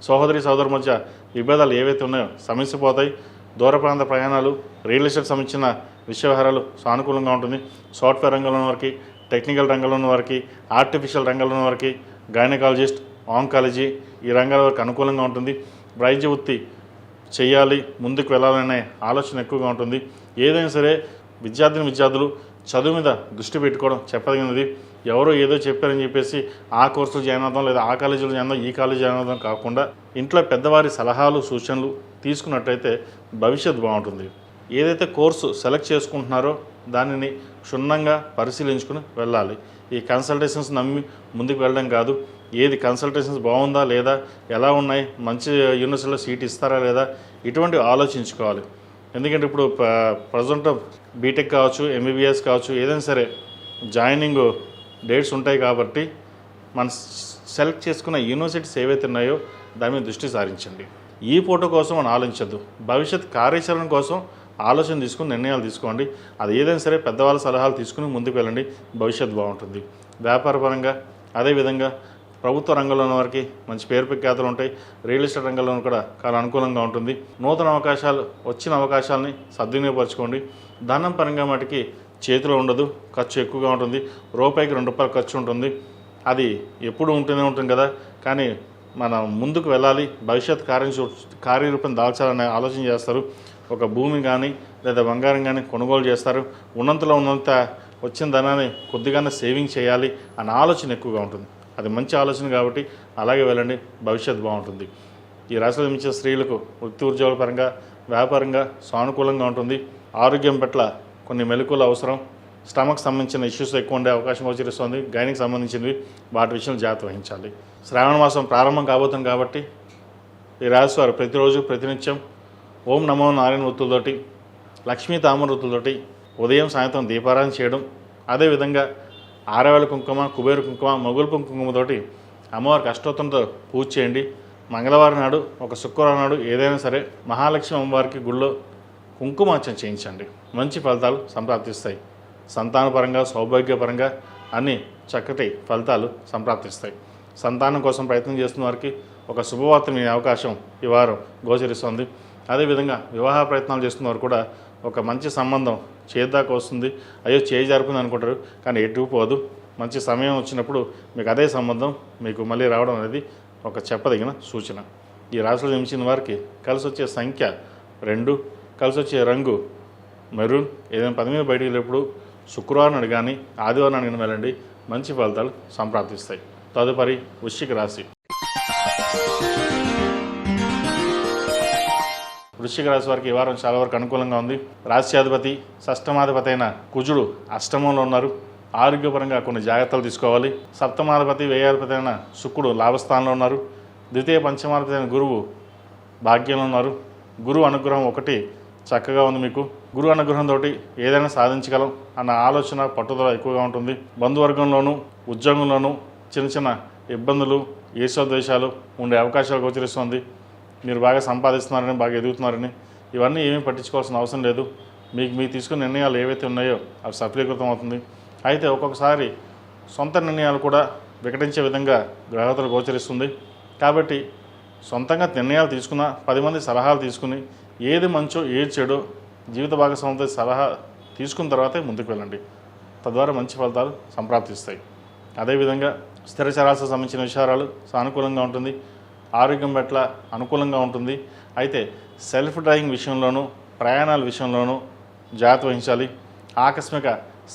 సోదరి మధ్య విభేదాలు ఏవైతే ఉన్నాయో సమస్యపోతాయి. దూర ప్రాంత ప్రయాణాలు, రియల్ ఎస్టేట్ సంబంధించిన విషయవహారాలు సానుకూలంగా ఉంటుంది. సాఫ్ట్వేర్ రంగంలో ఉన్న వారికి, టెక్నికల్ రంగంలో ఉన్న వారికి, ఆర్టిఫిషియల్ రంగంలో ఉన్న వారికి, గైనకాలజిస్ట్, ఆంకాలజీ ఈ రంగాల వరకు అనుకూలంగా ఉంటుంది. వైద్య వృత్తి చేయాలి, ముందుకు వెళ్ళాలనే ఆలోచన ఎక్కువగా ఉంటుంది. ఏదైనా సరే విద్యార్థులు చదువు మీద దృష్టి పెట్టుకోవడం చెప్పదగినది. ఎవరో ఏదో చెప్పారని చెప్పేసి ఆ కోర్సులు జాయిన్ అవుదాం లేదా ఆ కాలేజీలో జాయిన్ అవుదాం ఈ కాలేజీ జాయిన్ అవుదాం కాకుండా ఇంట్లో పెద్దవారి సలహాలు సూచనలు తీసుకున్నట్టయితే భవిష్యత్తు బాగుంటుంది. ఏదైతే కోర్సు సెలెక్ట్ చేసుకుంటున్నారో దానిని క్షుణ్ణంగా పరిశీలించుకుని వెళ్ళాలి. ఈ కన్సల్టేషన్స్ నమ్మి ముందుకు వెళ్ళడం కాదు. ఏది కన్సల్టేషన్స్ బాగుందా లేదా, ఎలా ఉన్నాయి, మంచి యూనివర్సిటీలో సీట్ ఇస్తారా లేదా, ఇటువంటివి ఆలోచించుకోవాలి. ఎందుకంటే ఇప్పుడు ప్రజెంట్ బీటెక్ కావచ్చు, ఎంబీబీఎస్ కావచ్చు, ఏదైనా సరే జాయినింగ్ డేట్స్ ఉంటాయి కాబట్టి మనం సెలెక్ట్ చేసుకున్న యూనివర్సిటీస్ ఏవైతే ఉన్నాయో దాని మీద దృష్టి సారించండి. ఈ ఫోటో కోసం మనం ఆలోచించద్దు. భవిష్యత్ కార్యాచరణ కోసం ఆలోచన తీసుకుని నిర్ణయాలు తీసుకోండి. అది ఏదైనా సరే పెద్దవాళ్ళ సలహాలు తీసుకుని ముందుకు వెళ్ళండి, భవిష్యత్తు బాగుంటుంది. వ్యాపారపరంగా అదేవిధంగా ప్రభుత్వ రంగంలో ఉన్న వారికి మంచి పేరు ప్రఖ్యాతులు ఉంటాయి. రియల్ ఎస్టేట్ రంగంలో కూడా చాలా అనుకూలంగా ఉంటుంది. నూతన అవకాశాలు, వచ్చిన అవకాశాలని సద్వినియోగపరచుకోండి. ధనం పరంగా మటుకి చేతిలో ఉండదు, ఖర్చు ఎక్కువగా ఉంటుంది. రూపాయికి 2 రూపాయలు ఖర్చు ఉంటుంది. అది ఎప్పుడు ఉంటూనే ఉంటుంది కదా, కానీ మనం ముందుకు వెళ్ళాలి, భవిష్యత్ కార్యరూపం దాల్చాలనే ఆలోచన చేస్తారు. ఒక భూమి కానీ లేదా బంగారం కానీ కొనుగోలు చేస్తారు. ఉన్నంతలో ఉన్నంత వచ్చిన ధనాన్ని కొద్దిగానే సేవింగ్ చేయాలి అన్న ఆలోచన ఎక్కువగా ఉంటుంది. అది మంచి ఆలోచన కాబట్టి అలాగే వెళ్ళండి, భవిష్యత్తు బాగుంటుంది. ఈ రాశిలో జన్మించిన స్త్రీలకు వృత్తి ఉద్యోగాల పరంగా వ్యాపారంగా సానుకూలంగా ఉంటుంది. ఆరోగ్యం పట్ల కొన్ని మెలకువలు అవసరం. స్టమక్ సంబంధించిన ఇష్యూస్ ఎక్కువ ఉండే అవకాశం గోచరిస్తుంది. గైనికి సంబంధించినవి వాటి విషయంలో జాగ్రత్త వహించాలి. శ్రావణ మాసం ప్రారంభం కాబోతుంది కాబట్టి ఈ రాశి వారు ప్రతిరోజు ప్రతినిత్యం ఓం నమో నారాయణ వృత్తులతోటి లక్ష్మీ తామర వృత్తులతోటి ఉదయం సాయంత్రం దీపారాధన చేయడం, అదేవిధంగా ఆరవేల కుంకుమ, కుబేర కుంకుమ, మొగుల్పు కుంకుమతోటి అమ్మవారికి అష్టోత్తరంతో పూజ చేయండి. మంగళవారం నాడు, ఒక శుక్రవారం నాడు ఏదైనా సరే మహాలక్ష్మి అమ్మవారికి గుళ్ళో కుంకుమార్చన చేయించండి. మంచి ఫలితాలు సంప్రాప్తిస్తాయి. సంతానపరంగా సౌభాగ్యపరంగా అన్ని చక్కటి ఫలితాలు సంప్రాప్తిస్తాయి. సంతానం కోసం ప్రయత్నం చేస్తున్న వారికి ఒక శుభవార్త మీ అవకాశం ఈ వారం గోచరిస్తుంది. అదేవిధంగా వివాహ ప్రయత్నాలు చేస్తున్న వారు కూడా ఒక మంచి సంబంధం చేద్దాకా వస్తుంది. అయ్యో చేయి జారుకుంది అనుకుంటారు, కానీ ఎటు పోదు. మంచి సమయం వచ్చినప్పుడు మీకు అదే సంబంధం మీకు మళ్ళీ రావడం అనేది ఒక చెప్పదగిన సూచన. ఈ రాశిలో జన్మించిన వారికి కలిసి వచ్చే సంఖ్య 2, కలిసి వచ్చే రంగు మెరూన్. ఏదైనా పని మీద బయటికి వెళ్ళేప్పుడు శుక్రవారం నాడు కానీ ఆదివారం నాడు కానీ వెళ్ళండి, మంచి ఫలితాలు సంప్రాప్తిస్తాయి. తదుపరి వృశ్చిక రాశి. వృశ్చిక రాశి వారికి ఈ వారం చాలా వరకు అనుకూలంగా ఉంది. రాశ్యాధిపతి షష్టమాధిపతి అయిన కుజుడు అష్టమంలో ఉన్నారు. ఆరోగ్యపరంగా కొన్ని జాగ్రత్తలు తీసుకోవాలి. సప్తమాధిపతి వ్యయాధిపతి అయిన శుక్రుడు లాభస్థానంలో ఉన్నారు. ద్వితీయ పంచమాధిపతి అయిన గురువు భాగ్యంలో ఉన్నారు. గురువు అనుగ్రహం ఒకటి చక్కగా ఉంది. మీకు గురువు అనుగ్రహంతో ఏదైనా సాధించగలం అన్న ఆలోచన పట్టుదల ఎక్కువగా ఉంటుంది. బంధువర్గంలోనూ ఉద్యోగంలోనూ చిన్న చిన్న ఇబ్బందులు ఈర్ష్యాద్వేషాలు ఉండే అవకాశాలు గోచరిస్తుంది. మీరు బాగా సంపాదిస్తున్నారని, బాగా ఎదుగుతున్నారని ఇవన్నీ ఏమీ పట్టించుకోవాల్సిన అవసరం లేదు. మీకు తీసుకున్న నిర్ణయాలు ఏవైతే ఉన్నాయో అవి సఫలీకృతం అవుతుంది. అయితే ఒక్కొక్కసారి సొంత నిర్ణయాలు కూడా వికటించే విధంగా గ్రహతులు గోచరిస్తుంది. కాబట్టి సొంతంగా నిర్ణయాలు తీసుకున్న 10 మంది సలహాలు తీసుకుని ఏది మంచో ఏది చెడో జీవిత భాగస్వామితో సలహా తీసుకున్న తర్వాతే ముందుకు వెళ్ళండి. తద్వారా మంచి ఫలితాలు సంప్రాప్తిస్తాయి. అదేవిధంగా స్థిర చరాలకు సంబంధించిన విషయాలు సానుకూలంగా ఉంటుంది. ఆరోగ్యం పట్ల అనుకూలంగా ఉంటుంది. అయితే సెల్ఫ్ డ్రైవింగ్ విషయంలోనూ ప్రయాణాల విషయంలోనూ జాగ్రత్త వహించాలి. ఆకస్మిక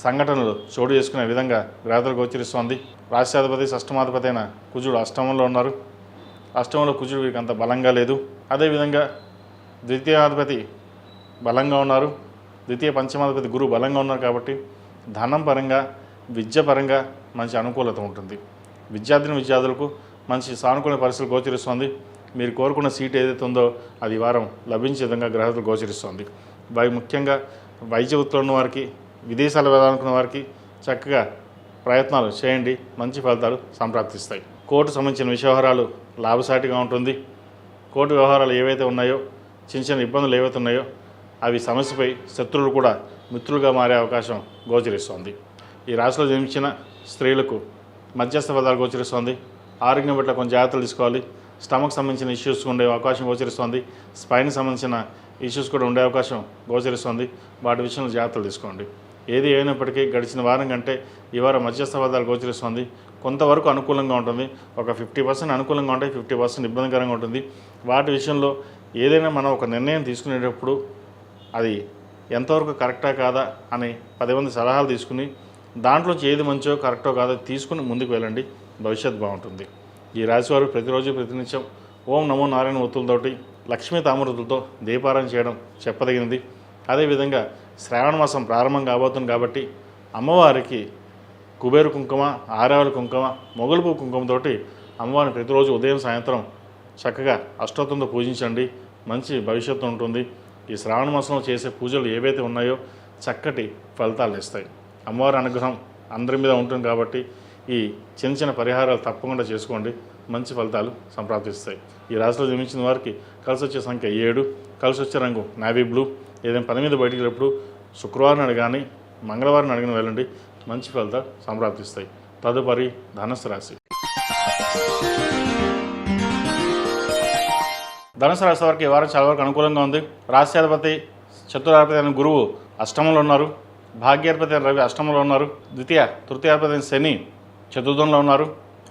సంఘటనలు చోటు చేసుకునే విధంగా గ్రహతులు గోచరిస్తోంది. రాష్ట్రాధిపతి షష్టమాధిపతి అయిన కుజుడు అష్టమంలో ఉన్నారు. అష్టమంలో కుజుడు వీరికి అంత బలంగా లేదు. అదేవిధంగా ద్వితీయాధిపతి బలంగా ఉన్నారు. ద్వితీయ పంచమాధిపతి గురువు బలంగా ఉన్నారు. కాబట్టి ధనం పరంగా విద్య పరంగా మంచి అనుకూలత ఉంటుంది. విద్యార్థులకు మంచి సానుకూల పరిస్థితులు గోచరిస్తుంది. మీరు కోరుకున్న సీట్ ఏదైతే ఉందో అది వారం లభించే విధంగా గ్రహతులు గోచరిస్తుంది. ముఖ్యంగా వైద్య వృత్తిలో ఉన్న వారికి, విదేశాలు వెళ్ళాలనుకున్న వారికి చక్కగా ప్రయత్నాలు చేయండి, మంచి ఫలితాలు సంప్రాప్తిస్తాయి. కోర్టు సంబంధించిన వ్యవహారాలు లాభసాటిగా ఉంటుంది. కోర్టు వ్యవహారాలు ఏవైతే ఉన్నాయో, చిన్న చిన్న ఇబ్బందులు ఏవైతే ఉన్నాయో అవి సమస్యపై శత్రువులు కూడా మిత్రులుగా మారే అవకాశం గోచరిస్తోంది. ఈ రాశిలో జన్మించిన స్త్రీలకు మధ్యస్థ ఫలితాలు గోచరిస్తోంది. ఆరోగ్యం పట్ల కొంచెం జాగ్రత్తలు తీసుకోవాలి. స్టమక్ సంబంధించిన ఇష్యూస్ ఉండే అవకాశం గోచరిస్తోంది. స్పైన్ సంబంధించిన ఇష్యూస్ కూడా ఉండే అవకాశం గోచరిస్తోంది. వాటి విషయంలో జాగ్రత్తలు తీసుకోండి. ఏది అయినప్పటికీ గడిచిన వారం కంటే ఈ వారం మధ్యస్థ ఫలితాలు గోచరిస్తోంది. కొంతవరకు అనుకూలంగా ఉంటుంది. ఒక 50% అనుకూలంగా ఉంటాయి, 50% ఇబ్బందికరంగా ఉంటుంది. వాటి విషయంలో ఏదైనా మనం ఒక నిర్ణయం తీసుకునేటప్పుడు అది ఎంతవరకు కరెక్టా కాదా అని 10 మంది సలహాలు తీసుకుని దాంట్లోంచి ఏది మంచో కరెక్టో కాదో తీసుకుని ముందుకు వెళ్ళండి, భవిష్యత్తు బాగుంటుంది. ఈ రాశివారు ప్రతిరోజు ప్రతినిత్యం ఓం నమో నారాయణ ఒత్తులతోటి లక్ష్మీ తామృతులతో దీపారాయణ చేయడం చెప్పదగినది. అదేవిధంగా శ్రావణ మాసం ప్రారంభం కాబోతుంది కాబట్టి అమ్మవారికి కుబేరు కుంకుమ, ఆరేవల కుంకుమ, మొగలుపు కుంకుమతోటి అమ్మవారిని ప్రతిరోజు ఉదయం సాయంత్రం చక్కగా అష్టోత్తంతో పూజించండి, మంచి భవిష్యత్తు ఉంటుంది. ఈ శ్రావణ మాసంలో చేసే పూజలు ఏవైతే ఉన్నాయో చక్కటి ఫలితాలు ఇస్తాయి. అమ్మవారి అనుగ్రహం అందరి మీద ఉంటుంది కాబట్టి ఈ చిన్న చిన్న పరిహారాలు తప్పకుండా చేసుకోండి, మంచి ఫలితాలు సంప్రాప్తిస్తాయి. ఈ రాశిలో జన్మించిన వారికి కలిసి వచ్చే సంఖ్య 7, కలిసి వచ్చే రంగు నావీ బ్లూ. ఏదైనా పని మీద బయటికి వెళ్ళినప్పుడు శుక్రవారం నాడు కానీ మంగళవారం అడిగిన వెళ్ళండి, మంచి ఫలితాలు సంప్రాప్తిస్తాయి. తదుపరి ధనుసు రాశి. ధనుసు రాశి వారికి ఈ వారం చాలా వరకు అనుకూలంగా ఉంది. రాశ్యాధిపతి చతురాధిపతి అయిన గురువు అష్టమంలో ఉన్నారు. భాగ్యాధిపతి అయిన రవి అష్టమంలో ఉన్నారు. తృతీయాధిపతి అయిన శని చతుర్థంలో ఉన్నారు.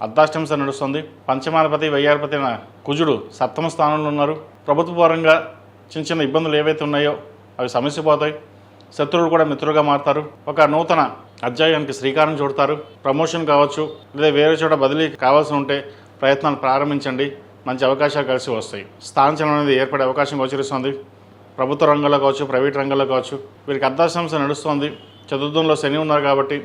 అర్ధాష్టమ శని నడుస్తుంది. పంచమాధిపతి వ్యయాధిపతి అయిన కుజుడు సప్తమ స్థానంలో ఉన్నారు. ప్రభుత్వ పరంగా చిన్న చిన్న ఇబ్బందులు ఏవైతే ఉన్నాయో అవి సమస్యపోతాయి. శత్రువులు కూడా మిత్రులుగా మారుతారు. ఒక నూతన అధ్యాయానికి శ్రీకారం చుడతారు. ప్రమోషన్ కావచ్చు, లేదా వేరే చోట బదిలీ కావాల్సి ఉంటే ప్రయత్నాలు ప్రారంభించండి, మంచి అవకాశాలు కలిసి వస్తాయి. స్థానచలనం అనేది ఏర్పడే అవకాశం గోచరిస్తుంది. ప్రభుత్వ రంగంలో కావచ్చు, ప్రైవేట్ రంగంలో కావచ్చు. వీరికి అర్ధాష్టమ నడుస్తుంది. చతుర్థంలో శని ఉన్నారు కాబట్టి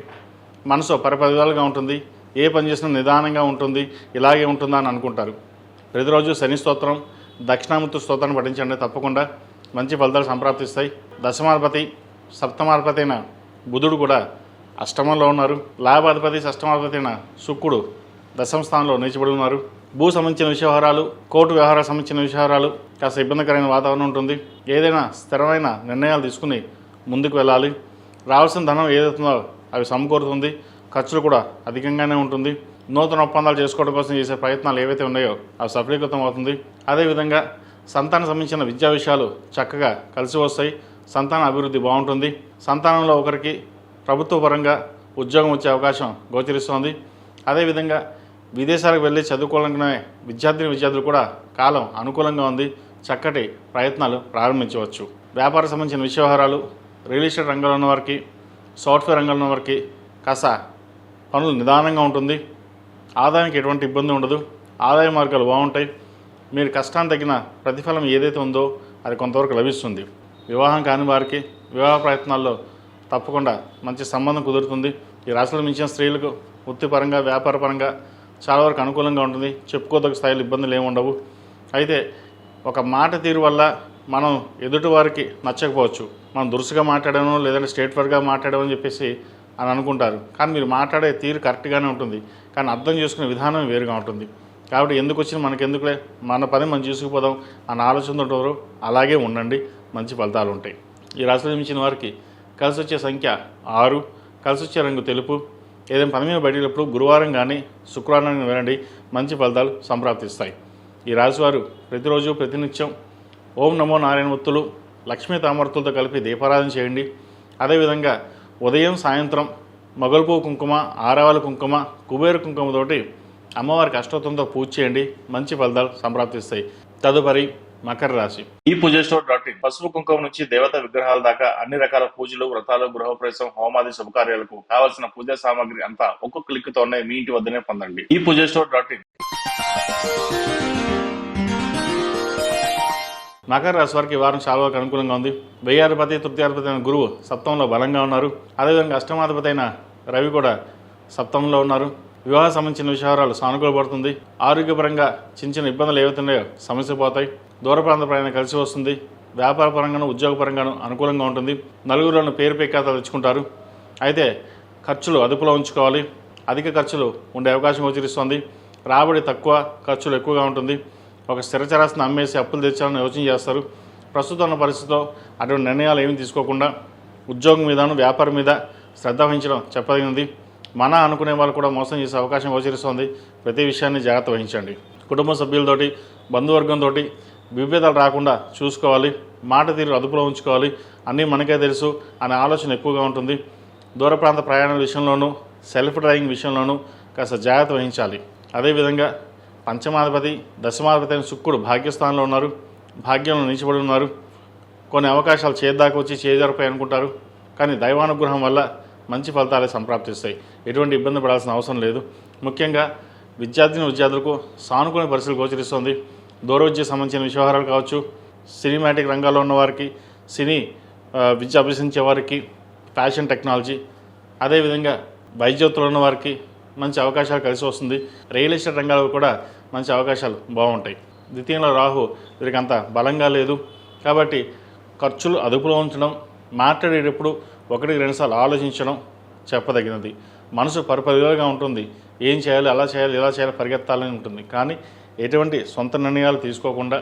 మనసు పరిపరిధాలుగా ఉంటుంది. ఏ పని చేసినా నిదానంగా ఉంటుంది, ఇలాగే ఉంటుందా అని అనుకుంటారు. ప్రతిరోజు శని స్తోత్రం, దక్షిణామూర్తి స్తోత్రాన్ని పఠించండి, తప్పకుండా మంచి ఫలితాలు సంప్రాప్తిస్తాయి. దశమాధిపతి సప్తమాధిపతి అయిన బుధుడు కూడా అష్టమంలో ఉన్నారు. లాభాధిపతి షష్టమాధిపతి అయిన శుక్రుడు దశమ స్థానంలో నిలిచిబడి ఉన్నారు. భూ సంబంధించిన వ్యవహారాలు, కోర్టు వ్యవహారాలకు సంబంధించిన వ్యవహారాలు కాస్త ఇబ్బందికరమైన వాతావరణం ఉంటుంది. ఏదైనా స్థిరమైన నిర్ణయాలు తీసుకుని ముందుకు వెళ్ళాలి. రావాల్సిన ధనం ఏదవుతుందో అవి సమకూరుతుంది. ఖర్చులు కూడా అధికంగానే ఉంటుంది. నూతన ఒప్పందాలు చేసుకోవడం కోసం చేసే ప్రయత్నాలు ఏవైతే ఉన్నాయో అవి సఫలీకృతం అవుతుంది. అదేవిధంగా సంతానం సంబంధించిన విద్యా విషయాలు చక్కగా కలిసి వస్తాయి. సంతాన అభివృద్ధి బాగుంటుంది. సంతానంలో ఒకరికి ప్రభుత్వ పరంగా ఉద్యోగం వచ్చే అవకాశం గోచరిస్తోంది. అదేవిధంగా విదేశాలకు వెళ్ళి చదువుకోవాలనుకునే విద్యార్థులు కూడా కాలం అనుకూలంగా ఉంది. చక్కటి ప్రయత్నాలు ప్రారంభించవచ్చు. వ్యాపార సంబంధించిన వ్యవహారాలు, రియల్ ఎస్టేట్ రంగంలో ఉన్న వారికి, సాఫ్ట్వేర్ రంగంలో ఉన్న వారికి కాస్త పనులు నిదానంగా ఉంటుంది. ఆదాయానికి ఎటువంటి ఇబ్బంది ఉండదు. ఆదాయ మార్గాలు బాగుంటాయి. మీరు కష్టానికి తగిన ప్రతిఫలం ఏదైతే ఉందో అది కొంతవరకు లభిస్తుంది. వివాహం కాని వారికి వివాహ ప్రయత్నాల్లో తప్పకుండా మంచి సంబంధం కుదురుతుంది. ఈ రాశిలో మించిన స్త్రీలకు వృత్తిపరంగా, వ్యాపారపరంగా చాలా వరకు అనుకూలంగా ఉంటుంది. చెప్పుకోదగ్గ స్థాయిలో ఇబ్బందులు ఏమి ఉండవు. అయితే ఒక మాట తీరు వల్ల మనం ఎదుటి వారికి నచ్చకపోవచ్చు. మనం దురుసుగా మాట్లాడామో లేదంటే స్ట్రేట్ ఫర్వర్డ్గా మాట్లాడామని చెప్పేసి అని అనుకుంటారు. కానీ మీరు మాట్లాడే తీరు కరెక్ట్గానే ఉంటుంది. కానీ అర్థం చేసుకునే విధానం వేరుగా ఉంటుంది. కాబట్టి ఎందుకు వచ్చినా మనకెందుకులే, మన పని మనం చూసుకుపోదాం అన్న ఆలోచనతో ఉంటారు. అలాగే ఉండండి, మంచి ఫలితాలు ఉంటాయి. ఈ రాశిలో జన్మించిన వారికి కలిసి వచ్చే సంఖ్య 6, కలిసి వచ్చే రంగు తెలుపు. ఏదైనా పని మీద బయటప్పుడు గురువారం కానీ శుక్రవారం కానీ వెళ్ళండి, మంచి ఫలితాలు సంప్రాప్తిస్తాయి. ఈ రాశివారు ప్రతిరోజు ప్రతినిత్యం ఓం నమో నారాయణ ఒత్తులు, లక్ష్మీ తామరతులతో కలిపి దీపారాధన చేయండి. అదేవిధంగా ఉదయం సాయంత్రం మొగల్పువ్వు కుంకుమ, ఆరవాల కుంకుమ, కుబేర కుంకుమతోటి అమ్మవారికి అష్టోత్తంతో పూజ చేయండి. మంచి ఫలితాలు సంప్రాప్తిస్తాయి. తదుపరి మకర రాశి. ఈ పూజస్టోర్.in పసుపు కుంకుమ నుంచి దేవత విగ్రహాల దాకా అన్ని రకాల పూజలు, వ్రతాలు, గృహప్రవేశం, హోమాది శుభకార్యాలకు కావలసిన పూజా సామాగ్రి అంతా ఒక్కొక్క క్లిక్ తోనే మీ ఇంటి వద్దనే పొందండి. ఈ పూజస్టోర్.in. మకర రాశి వారికి ఈ వారం చాలా వరకు అనుకూలంగా ఉంది. వ్యయాధిపతి, తృతీయాధిపతి అయిన గురువు సప్తమంలో బలంగా ఉన్నారు. అదేవిధంగా అష్టమాధిపతి అయిన రవి కూడా సప్తమంలో ఉన్నారు. వివాహ సంబంధించిన విషయాలు సానుకూలపడుతుంది. ఆరోగ్యపరంగా చిన్న చిన్న ఇబ్బందులు ఏవైతున్నాయో సమస్య పోతాయి. దూర ప్రాంత ప్రయాణం కలిసి వస్తుంది. వ్యాపార పరంగాను, ఉద్యోగపరంగాను అనుకూలంగా ఉంటుంది. నలుగురిలోనూ పేరు పేకాతలు తెచ్చుకుంటారు. అయితే ఖర్చులు అదుపులో ఉంచుకోవాలి. అధిక ఖర్చులు ఉండే అవకాశం గోచరిస్తుంది. రాబడి తక్కువ, ఖర్చులు ఎక్కువగా ఉంటుంది. ఒక స్థిరచరాశిని అమ్మేసి అప్పులు తెచ్చాలని యోచన చేస్తారు. ప్రస్తుతం ఉన్న పరిస్థితిలో అటువంటి నిర్ణయాలు ఏమీ తీసుకోకుండా ఉద్యోగం మీదను, వ్యాపారం మీద శ్రద్ధ వహించడం చెప్పదగినది. మన అనుకునే వాళ్ళు కూడా మోసం చేసే అవకాశం గోచరిస్తుంది. ప్రతి విషయాన్ని జాగ్రత్త వహించండి. కుటుంబ సభ్యులతోటి, బంధువర్గంతో విభేదాలు రాకుండా చూసుకోవాలి. మాట తీరు అదుపులో ఉంచుకోవాలి. అన్నీ మనకే తెలుసు అనే ఆలోచన ఎక్కువగా ఉంటుంది. దూర ప్రాంత ప్రయాణాల విషయంలోనూ, సెల్ఫ్ డ్రైవింగ్ విషయంలోనూ కాస్త జాగ్రత్త వహించాలి. అదేవిధంగా పంచమాధిపతి, దశమాధిపతి అయిన శుక్రుడు భాగ్యస్థానంలో ఉన్నారు. భాగ్యంలో నిలిచిపడి ఉన్నారు. కొన్ని అవకాశాలు చేద్దాకా వచ్చి చేజారిపోయి అనుకుంటారు. కానీ దైవానుగ్రహం వల్ల మంచి ఫలితాలే సంప్రాప్తిస్తాయి. ఎటువంటి ఇబ్బంది పడాల్సిన అవసరం లేదు. ముఖ్యంగా విద్యార్థులకు సానుకూల పరిస్థితులు గోచరిస్తుంది. దూరవిద్యకు సంబంధించిన వ్యవహారాలు కావచ్చు, సినిమాటిక్ రంగాల్లో ఉన్నవారికి, సినీ విద్య అభ్యసించే వారికి, ఫ్యాషన్ టెక్నాలజీ, అదేవిధంగా వైద్యోత్తులు ఉన్న వారికి మంచి అవకాశాలు కలిసి వస్తుంది. రియల్ ఎస్టేట్ రంగాల్లో కూడా మంచి అవకాశాలు బాగుంటాయి. ద్వితీయంలో రాహు వీరికి అంత బలంగా లేదు. కాబట్టి ఖర్చులు అదుపులో ఉంచడం, మాట్లాడేటప్పుడు 1-2 సార్లు ఆలోచించడం చెప్పదగినది. మనసు పరిపరిగా ఉంటుంది. ఏం చేయాలి, అలా చేయాలి, ఇలా చేయాలి, పరిగెత్తాలని ఉంటుంది. కానీ ఎటువంటి సొంత నిర్ణయాలు తీసుకోకుండా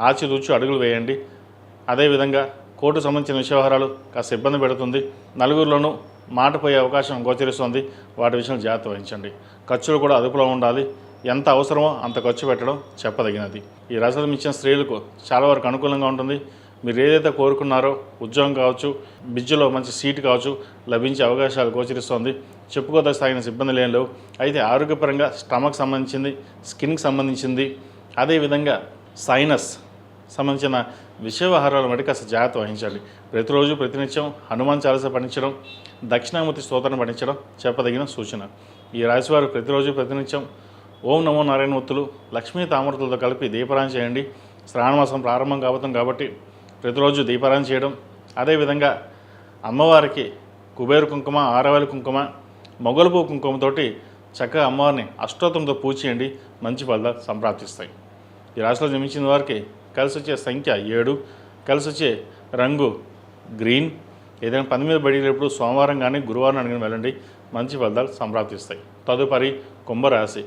ఆచితూచి అడుగులు వేయండి. అదేవిధంగా కోర్టు సంబంధించిన వ్యవహారాలు కాస్త ఇబ్బంది పెడుతుంది. నలుగురిలోనూ మాట పోయే అవకాశం గోచరిస్తుంది. వాటి విషయంలో జాగ్రత్త వహించండి. ఖర్చులు కూడా అదుపులో ఉండాలి. ఎంత అవసరమో అంత ఖర్చు పెట్టడం చెప్పదగినది. ఈ రాశిలో మించిన స్త్రీలకు చాలా వరకు అనుకూలంగా ఉంటుంది. మీరు ఏదైతే కోరుకున్నారో ఉద్యోగం కావచ్చు, బిజ్జులో మంచి సీటు కావచ్చు లభించే అవకాశాలు గోచరిస్తోంది. చెప్పుకోదగ్గ స్థాయిన ఇబ్బందులు ఏం లేవు. అయితే ఆరోగ్యపరంగా స్టమక్ సంబంధించింది, స్కిన్కి సంబంధించింది, అదేవిధంగా సైనస్ సంబంధించిన విషయవహారాల మట్టి కాస్త జాగ్రత్త వహించండి. ప్రతిరోజు ప్రతినిత్యం హనుమాన్ చాలీసా పఠించడం, దక్షిణామూర్తి స్తోత్రం పఠించడం చెప్పదగిన సూచన. ఈ రాశివారు ప్రతిరోజు ప్రతినిత్యం ఓం నమో నారాయణ ఒత్తులు, లక్ష్మీ తామరతులతో కలిపి దీపారాధన చేయండి. శ్రావణమాసం ప్రారంభం కాబట్టి ప్రతిరోజు దీపారాధన చేయడం, అదేవిధంగా అమ్మవారికి కుబేర కుంకుమ, ఆరవేల కుంకుమ, మొగలుపువ్వు కుంకుమతోటి చక్కగా అమ్మవారిని అష్టోత్తంతో పూజ చేయండి. మంచి ఫలితాలు సంప్రాప్తిస్తాయి. ఈ రాశిలో జన్మించిన వారికి కలిసి వచ్చే సంఖ్య 7, కలిసి వచ్చే రంగు గ్రీన్. ఏదైనా పని మీద బయటప్పుడు సోమవారం కానీ గురువారం అడిగిన వెళ్ళండి. మంచి ఫలితాలు సంప్రాప్తిస్తాయి. తదుపరి కుంభరాశి.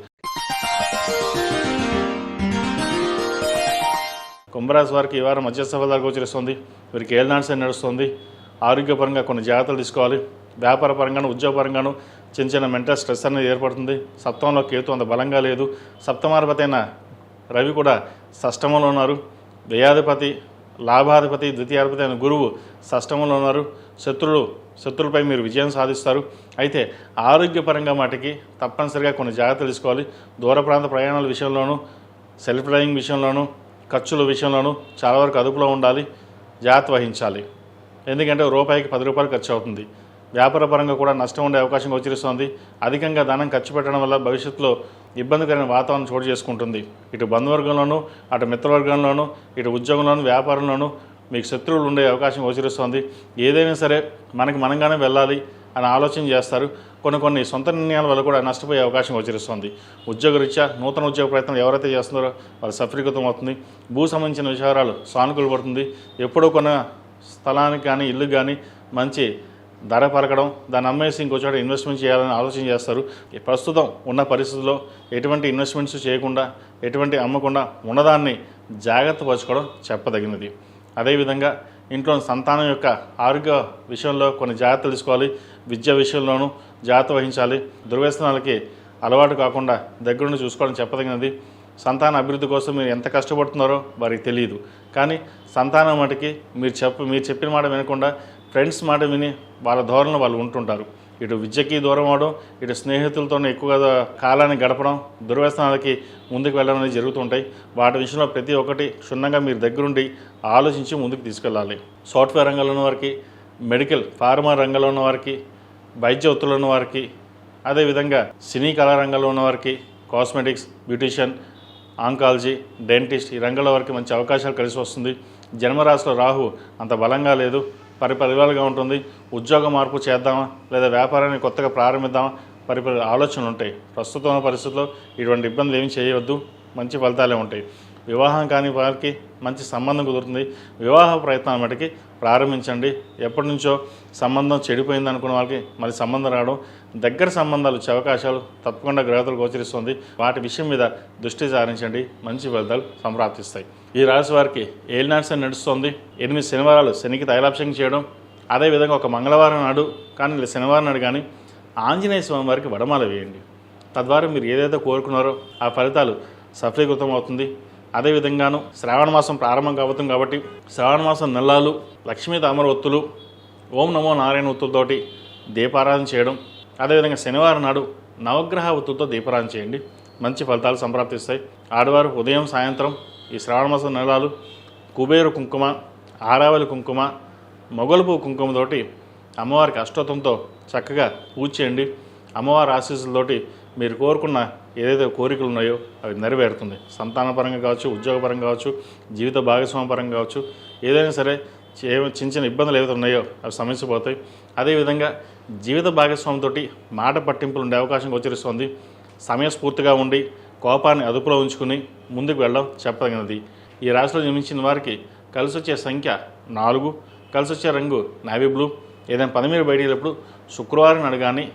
కుంభరాశి వారికి ఈ వారం మధ్యస్థ ఫలితాలు గోచరిస్తుంది. వీరికి ఏళ్ళనాడు నడుస్తుంది. ఆరోగ్యపరంగా కొన్ని జాగ్రత్తలు తీసుకోవాలి. వ్యాపార పరంగాను, ఉద్యోగపరంగాను చిన్న మెంటల్ స్ట్రెస్ అనేది ఏర్పడుతుంది. సప్తమంలో కేతు అంత బలంగా లేదు. సప్తమాధిపతి అయిన రవి కూడా షష్టమంలో ఉన్నారు. వ్యయాధిపతి, లాభాధిపతి, ద్వితీయాధిపతి అయిన గురువు షష్టమంలో ఉన్నారు. శత్రులపై మీరు విజయం సాధిస్తారు. అయితే ఆరోగ్యపరంగా మటుకి తప్పనిసరిగా కొన్ని జాగ్రత్తలు తీసుకోవాలి. దూర ప్రాంత ప్రయాణాల విషయంలోనూ, సెల్ఫ్ డ్రైవింగ్ విషయంలోనూ, ఖర్చుల విషయంలోనూ చాలా వరకు అదుపులో ఉండాలి, జాగ్రత్త వహించాలి. ఎందుకంటే రూపాయికి 10 రూపాయలు ఖర్చు అవుతుంది. వ్యాపార పరంగా కూడా నష్టం ఉండే అవకాశం గోచరిస్తోంది. అధికంగా ధనం ఖర్చు పెట్టడం వల్ల భవిష్యత్తులో ఇబ్బందికరమైన వాతావరణం చోటు చేసుకుంటుంది. ఇటు బంధువర్గంలోనూ, అటు మిత్రవర్గంలోనూ, ఇటు ఉద్యోగంలోనూ, వ్యాపారంలోనూ మీకు శత్రువులు ఉండే అవకాశం గోచరిస్తోంది. ఏదైనా సరే మనకి మనంగానే వెళ్ళాలి అని ఆలోచన చేస్తారు. కొన్ని సొంత నిర్ణయాల వల్ల కూడా నష్టపోయే అవకాశం గోచరిస్తోంది. ఉద్యోగరీత్యా నూతన ఉద్యోగ ప్రయత్నం ఎవరైతే చేస్తున్నారో వాళ్ళు సఫలీకృతం అవుతుంది. భూ సంబంధించిన విషయాలు సానుకూల పడుతుంది. ఎప్పుడో కొన్న స్థలానికి కానీ, ఇల్లు కానీ మంచి ధర పలకడం, దాన్ని అమ్మేసి ఇంకో చోట ఇన్వెస్ట్మెంట్ చేయాలని ఆలోచన చేస్తారు. ప్రస్తుతం ఉన్న పరిస్థితుల్లో ఎటువంటి ఇన్వెస్ట్మెంట్స్ చేయకుండా, ఎటువంటి అమ్మకుండా ఉన్నదాన్ని జాగ్రత్త పరచుకోవడం చెప్పదగినది. అదేవిధంగా ఇంట్లో సంతానం యొక్క ఆరోగ్య విషయంలో కొన్ని జాగ్రత్తలు తీసుకోవాలి. విద్య విషయంలోనూ జాగ్రత్త వహించాలి. దుర్వ్యసనాలకి అలవాటు కాకుండా దగ్గరుండి చూసుకోవడం చెప్పదగినది. సంతాన అభివృద్ధి కోసం మీరు ఎంత కష్టపడుతున్నారో వారికి తెలియదు. కానీ సంతానం మటుకి మీరు చెప్పిన మాట వినకుండా ఫ్రెండ్స్ మాట విని వాళ్ళ ధోరణిలో వాళ్ళు ఉంటుంటారు. ఇటు విద్యకి దూరం అవడం, ఇటు స్నేహితులతోనే ఎక్కువగా కాలాన్ని గడపడం, దుర్వ్యసనాలకి ముందుకు వెళ్ళడం అనేది జరుగుతుంటాయి. వాటి విషయంలో ప్రతి ఒక్కటి క్షుణ్ణంగా మీరు దగ్గరుండి ఆలోచించి ముందుకు తీసుకెళ్ళాలి. సాఫ్ట్వేర్ రంగంలో ఉన్న వారికి, మెడికల్ ఫార్మా రంగంలో ఉన్న వారికి, వైద్య వృత్తుల్లో ఉన్న వారికి, అదేవిధంగా సినీ కళా రంగంలో ఉన్న వారికి, కాస్మెటిక్స్, బ్యూటీషియన్, ఆంకాలజీ, డెంటిస్ట్ ఈ రంగంలో వారికి మంచి అవకాశాలు కలిసి వస్తుంది. జన్మరాశిలో రాహు అంత బలంగా లేదు, పరిపరివాలుగా ఉంటుంది. ఉద్యోగ మార్పు చేద్దామా లేదా వ్యాపారాన్ని కొత్తగా ప్రారంభిద్దామా ఆలోచనలు ఉంటాయి. ప్రస్తుతం ఉన్న పరిస్థితుల్లో ఇటువంటి ఇబ్బందులు ఏమీ చేయవద్దు, మంచి ఫలితాలే ఉంటాయి. వివాహం కాని వారికి మంచి సంబంధం కుదురుతుంది. వివాహ ప్రయత్నాల మటుకి ప్రారంభించండి. ఎప్పటి నుంచో సంబంధం చెడిపోయింది అనుకున్న వాళ్ళకి మళ్ళీ సంబంధం రావడం, దగ్గర సంబంధాలు వచ్చే అవకాశాలు తప్పకుండా గ్రహతులు గోచరిస్తుంది. వాటి విషయం మీద దృష్టి సారించండి, మంచి ఫలితాలు సంప్రాప్తిస్తాయి. ఈ రాశి వారికి ఏలినాటి శని నడుస్తుంది. 8 శనివారాలు శనికి తైలాభిషేకం చేయడం, అదేవిధంగా ఒక మంగళవారం నాడు కానీ శనివారం నాడు కానీ ఆంజనేయ స్వామి వారికి వడమాల వేయండి. తద్వారా మీరు ఏదైతే కోరుకున్నారో ఆ ఫలితాలు సఫలీకృతం అవుతుంది. అదేవిధంగాను శ్రావణ మాసం ప్రారంభం కాబోతుంది కాబట్టి శ్రావణ మాసం నెలలు లక్ష్మీ తామర ఒత్తులు, ఓం నమో నారాయణ ఒత్తులతోటి దీపారాధన చేయడం, అదేవిధంగా శనివారం నాడు నవగ్రహ ఒత్తులతో దీపారాధన చేయండి, మంచి ఫలితాలు సంప్రాప్తిస్తాయి. ఆడవారు ఉదయం సాయంత్రం ఈ శ్రావణ మాసం నెలలు కుబేరు కుంకుమ, ఆరావళి కుంకుమ, మొగలుపు కుంకుమతోటి అమ్మవారికి అష్టోత్తంతో చక్కగా పూజ చేయండి. అమ్మవారి ఆశీస్సులతోటి మీరు కోరుకున్న ఏదైతే కోరికలు ఉన్నాయో అవి నెరవేరుతుంది. సంతానపరంగా కావచ్చు, ఉద్యోగపరంగా కావచ్చు, జీవిత భాగస్వామి పరంగా కావచ్చు, ఏదైనా సరే చిన్న ఇబ్బందులు ఏవైతే ఉన్నాయో అవి సమస్యపోతాయి. అదేవిధంగా జీవిత భాగస్వామితో మాట పట్టింపులు ఉండే అవకాశం గోచరిస్తుంది. సమయస్ఫూర్తిగా ఉండి కోపాన్ని అదుపులో ఉంచుకుని ముందుకు వెళ్ళడం చెప్పదగినది. ఈ రాశిలో జన్మించిన వారికి కలిసి వచ్చే సంఖ్య 4, కలిసి వచ్చే రంగు నేవీ బ్లూ. ఏదైనా పని మీద బయటికి వెళ్ళినప్పుడు శుక్రవారం నాడు కానీ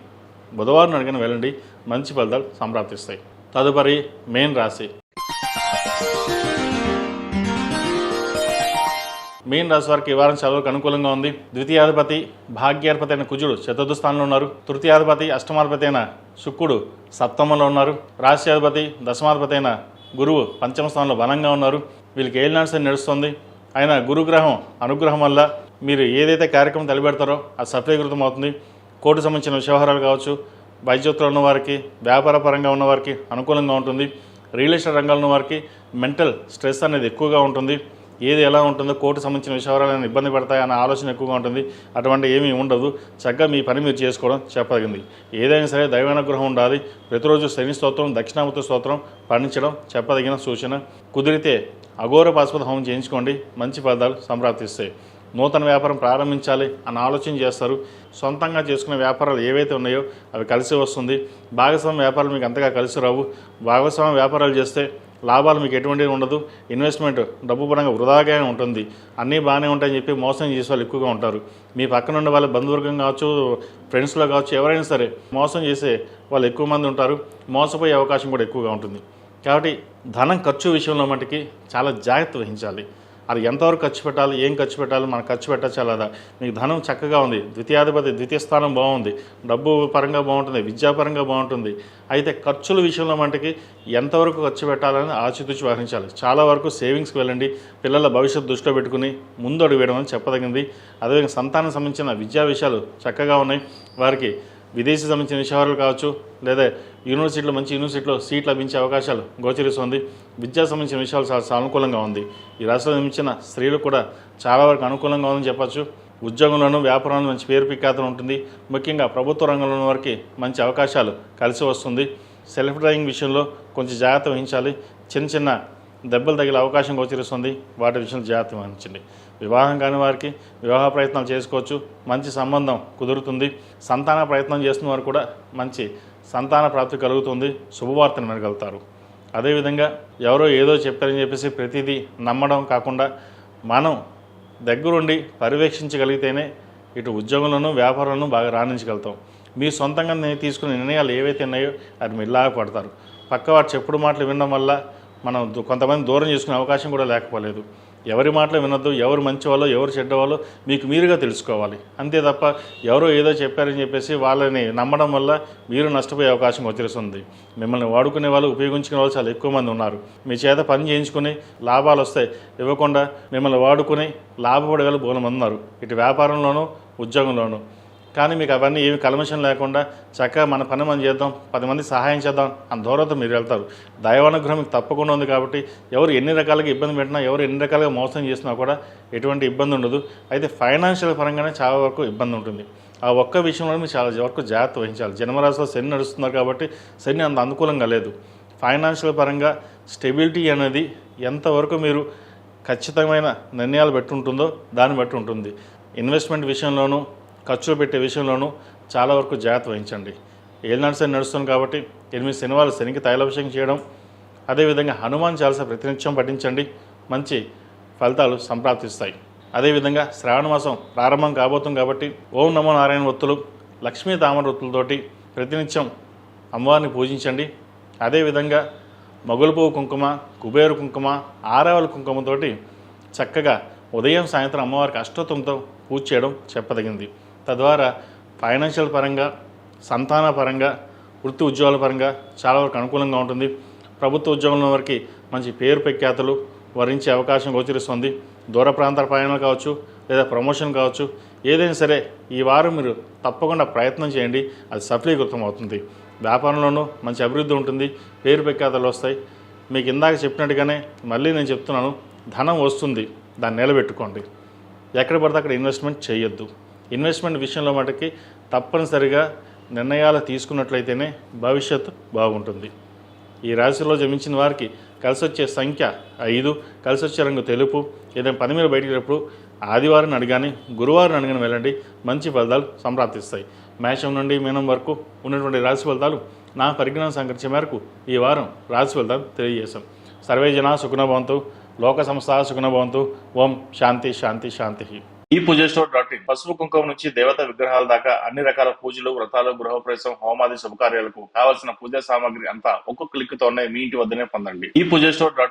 బుధవారం నాడు కానీ వెళ్ళండి, మంచి ఫలితాలు సంప్రాప్తిస్తాయి. తదుపరి మేన్ రాశి. మీన్ రాశి వారికి ఈ వారం చాలా అనుకూలంగా ఉంది. ద్వితీయాధిపతి భాగ్యాధిపతి అయిన కుజుడు చతుర్థ స్థానంలో ఉన్నారు. తృతీయాధిపతి అష్టమాధిపతి అయిన శుక్రుడు సప్తమంలో ఉన్నారు. రాశ్యాధిపతి దశమాధిపతి అయిన గురువు పంచమ స్థానంలో బలంగా ఉన్నారు. వీళ్ళకి ఏలినాటి శని నడుస్తుంది. అయినా గురుగ్రహం అనుగ్రహం వల్ల మీరు ఏదైతే కార్యక్రమం తలపెడతారో అది సఫలీకృతం అవుతుంది. కోర్టు సంబంధించిన వ్యవహారాలు కావచ్చు, వైద్యోత్తులు ఉన్నవారికి, వ్యాపార పరంగా ఉన్నవారికి అనుకూలంగా ఉంటుంది. రియల్ ఎస్టేట్ రంగంలో ఉన్న వారికి మెంటల్ స్ట్రెస్ అనేది ఎక్కువగా ఉంటుంది. ఏది ఎలా ఉంటుందో, కోర్టు సంబంధించిన విషయాలను ఇబ్బంది పడతాయి అన్న ఆలోచన ఎక్కువగా ఉంటుంది. అటువంటి ఏమీ ఉండదు. చక్కగా మీ పని మీరు చేసుకోవడం చెప్పదగింది. ఏదైనా సరే దైవానుగ్రహం ఉండాలి. ప్రతిరోజు శని స్తోత్రం, దక్షిణామూర్తి స్తోత్రం పఠించడం చెప్పదగిన సూచన. కుదిరితే అఘోర పాశుపత హోమం చేయించుకోండి, మంచి ఫలితాలు సంప్రాప్తిస్తాయి. నూతన వ్యాపారం ప్రారంభించాలి అన్న ఆలోచన చేస్తారు. సొంతంగా చేసుకునే వ్యాపారాలు ఏవైతే ఉన్నాయో అవి కలిసి వస్తుంది. భాగస్వామ్య వ్యాపారాలు మీకు అంతగా కలిసి రావు. భాగస్వామ్య వ్యాపారాలు చేస్తే లాభాలు మీకు ఎటువంటివి ఉండదు. ఇన్వెస్ట్మెంట్ డబ్బు పరంగా వృధాగానే ఉంటుంది. అన్నీ బాగానే ఉంటాయని చెప్పి మోసం చేసే వాళ్ళు ఎక్కువగా ఉంటారు. మీ పక్కన ఉండే వాళ్ళ బంధువర్గం కావచ్చు, ఫ్రెండ్స్లో కావచ్చు, ఎవరైనా సరే మోసం చేసే వాళ్ళు ఎక్కువ మంది ఉంటారు. మోసపోయే అవకాశం కూడా ఎక్కువగా ఉంటుంది. కాబట్టి ధనం ఖర్చు విషయంలో మటుకి చాలా జాగ్రత్త వహించాలి. అది ఎంతవరకు ఖర్చు పెట్టాలి, ఏం ఖర్చు పెట్టాలి, మనం ఖర్చు పెట్టచ్చా లేదా, మీకు ధనం చక్కగా ఉంది, ద్వితీయాధిపతి ద్వితీయ స్థానం బాగుంది, డబ్బు పరంగా బాగుంటుంది, విద్యాపరంగా బాగుంటుంది. అయితే ఖర్చుల విషయంలో మటుకి ఎంతవరకు ఖర్చు పెట్టాలని ఆచితూచి వ్యవహరించాలి. చాలా వరకు సేవింగ్స్కి వెళ్ళండి. పిల్లల భవిష్యత్తు దృష్టిలో పెట్టుకుని ముందు అడుగు వేయడం అని చెప్పదగింది. అదేవిధంగా సంతానం సంబంధించిన విద్యా విషయాలు చక్కగా ఉన్నాయి. వారికి విదేశీ సంబంధించిన విషయాలు కావచ్చు, లేదా యూనివర్సిటీలో మంచి యూనివర్సిటీలో సీట్ లభించే అవకాశాలు గోచరిస్తుంది. విద్యా సంబంధించిన విషయాలు చాలా అనుకూలంగా ఉంది. ఈ రాశిలో జన్మించిన స్త్రీలు కూడా చాలా వరకు అనుకూలంగా ఉందని చెప్పచ్చు. ఉద్యోగంలోనూ వ్యాపారంలో మంచి పేరు ప్రఖ్యాతలు ఉంటుంది. ముఖ్యంగా ప్రభుత్వ రంగంలో ఉన్న వారికి మంచి అవకాశాలు కలిసి వస్తుంది. సెల్ఫ్ డ్రైవింగ్ విషయంలో కొంచెం జాగ్రత్త వహించాలి. చిన్న చిన్న దెబ్బలు తగిలే అవకాశం గోచరిస్తుంది. వాటి విషయంలో జాగ్రత్త వహించండి. వివాహం కాని వారికి వివాహ ప్రయత్నాలు చేసుకోవచ్చు. మంచి సంబంధం కుదురుతుంది. సంతాన ప్రయత్నం చేస్తున్న వారు కూడా మంచి సంతాన ప్రాప్తి కలుగుతుంది. శుభవార్తను వినగలుగుతారు. అదేవిధంగా ఎవరో ఏదో చెప్పారని చెప్పేసి ప్రతిదీ నమ్మడం కాకుండా మనం దగ్గరుండి పర్యవేక్షించగలిగితేనే ఇటు ఉద్యోగంలోనూ వ్యాపారంలోనూ బాగా రాణించగలుగుతాం. మీ సొంతంగా నేను తీసుకునే నిర్ణయాలు ఏవైతే ఉన్నాయో అది మీరు లాభపడతారు. పక్కవాడు చెప్పుడు మాటలు వినడం వల్ల మనం కొంతమంది దూరం చేసుకునే అవకాశం కూడా లేకపోలేదు. ఎవరి మాటలు వినొద్దు. ఎవరు మంచివాళ్ళో ఎవరు చెడ్డవాళ్ళో మీకు మీరుగా తెలుసుకోవాలి. అంతే తప్ప ఎవరో ఏదో చెప్పారని చెప్పేసి వాళ్ళని నమ్మడం వల్ల మీరు నష్టపోయే అవకాశం వచ్చేస్తుంది. మిమ్మల్ని వాడుకునే వాళ్ళు, ఉపయోగించుకునే వాళ్ళు చాలా ఎక్కువ మంది ఉన్నారు. మీ చేత పని చేయించుకుని లాభాలు వస్తాయి ఇవ్వకుండా మిమ్మల్ని వాడుకుని లాభపడే వాళ్ళు బోల మంది ఉన్నారు, ఇటు వ్యాపారంలోనూ ఉద్యోగంలోనూ. కానీ మీకు అవన్నీ ఏమి కల్మషం లేకుండా చక్కగా మన పని మనం చేద్దాం, 10 మంది సహాయం చేద్దాం అని దూరంతో మీరు వెళ్తారు. దైవానుగ్రహం మీకు తప్పకుండా ఉంది కాబట్టి ఎవరు ఎన్ని రకాలుగా ఇబ్బంది పెట్టినా, ఎవరు ఎన్ని రకాలుగా మోసం చేసినా కూడా ఎటువంటి ఇబ్బంది ఉండదు. అయితే ఫైనాన్షియల్ పరంగానే చాలా వరకు ఇబ్బంది ఉంటుంది. ఆ ఒక్క విషయంలో మీరు చాలా వరకు జాగ్రత్త వహించాలి. జన్మరాశిలో శని నడుస్తున్నారు కాబట్టి శని అంత అనుకూలంగా లేదు. ఫైనాన్షియల్ పరంగా స్టెబిలిటీ అనేది ఎంతవరకు మీరు ఖచ్చితమైన నిర్ణయాలు బట్టి ఉంటుందో దాన్ని బట్టి ఉంటుంది. ఇన్వెస్ట్మెంట్ విషయంలోనూ ఖర్చులు పెట్టే విషయంలోనూ చాలా వరకు జాగ్రత్త వహించండి. ఏలినాడు శని నడుస్తుంది కాబట్టి 8 శనివారాలు శనికి తైలాభిషేకం చేయడం, అదేవిధంగా హనుమాన్ చాలీసా ప్రతినిత్యం పఠించండి. మంచి ఫలితాలు సంప్రాప్తిస్తాయి. అదేవిధంగా శ్రావణ మాసం ప్రారంభం కాబోతుంది కాబట్టి ఓం నమో నారాయణ ఒత్తులు, లక్ష్మీ తామర ఒత్తులతోటి ప్రతినిత్యం అమ్మవారిని పూజించండి. అదేవిధంగా మొగలు పువ్వు కుంకుమ, కుబేరు కుంకుమ, ఆరావళి కుంకుమతోటి చక్కగా ఉదయం సాయంత్రం అమ్మవారికి అష్టోత్తంతో పూజ చేయడం చెప్పదగింది. తద్వారా ఫైనాన్షియల్ పరంగా, సంతాన పరంగా, వృత్తి ఉద్యోగాల పరంగా చాలా వరకు అనుకూలంగా ఉంటుంది. ప్రభుత్వ ఉద్యోగంలో వారికి మంచి పేరు ప్రఖ్యాతులు వరించే అవకాశం గోచరిస్తుంది. దూర ప్రాంతాల ప్రయాణాలు కావచ్చు, లేదా ప్రమోషన్ కావచ్చు, ఏదైనా సరే ఈ వారం మీరు తప్పకుండా ప్రయత్నం చేయండి. అది సఫలీకృతం అవుతుంది. వ్యాపారంలోనూ మంచి అభివృద్ధి ఉంటుంది. పేరు ప్రఖ్యాతులు వస్తాయి. మీకు ఇందాక చెప్పినట్టుగానే మళ్ళీ నేను చెప్తున్నాను, ధనం వస్తుంది, దాన్ని నిలబెట్టుకోండి. ఎక్కడ పడితే అక్కడ ఇన్వెస్ట్మెంట్ చేయొద్దు. ఇన్వెస్ట్మెంట్ విషయంలో మటుకి తప్పనిసరిగా నిర్ణయాలు తీసుకున్నట్లయితేనే భవిష్యత్తు బాగుంటుంది. ఈ రాశిలో జన్మించిన వారికి కలిసి వచ్చే సంఖ్య 5, కలిసి వచ్చే రంగు తెలుపు. ఏదైనా పని మీద బయటికి వెళ్ళినప్పుడు ఆదివారం అడిగాని, గురువారం అడిగాని వెళ్ళండి. మంచి ఫలితాలు సంప్రాప్తిస్తాయి. మేషం నుండి మీనం వరకు ఉన్నటువంటి రాశి ఫలితాలు నా పరిజ్ఞానం సంకరించే మేరకు ఈ వారం రాశి ఫలితాలు తెలియజేశాం. సర్వే జనా సుఖినో భవంతు, లోక సంస్థ సుఖినో భవంతు. ఓం శాంతి శాంతి శాంతి. ఈ పూజస్టోర్.in పసుపు కుంకుమ నుంచి దేవత విగ్రహాల దాకా అన్ని రకాల పూజలు, వ్రతాలు, గృహప్రవేశం, హోమాది శుభకార్యాలకు కావలసిన పూజా సామాగ్రి అంతా ఒక్కొక్క క్లిక్ తోనే మీ ఇంటి వద్దనే పొందండి. ఈ పూజస్టోర్.in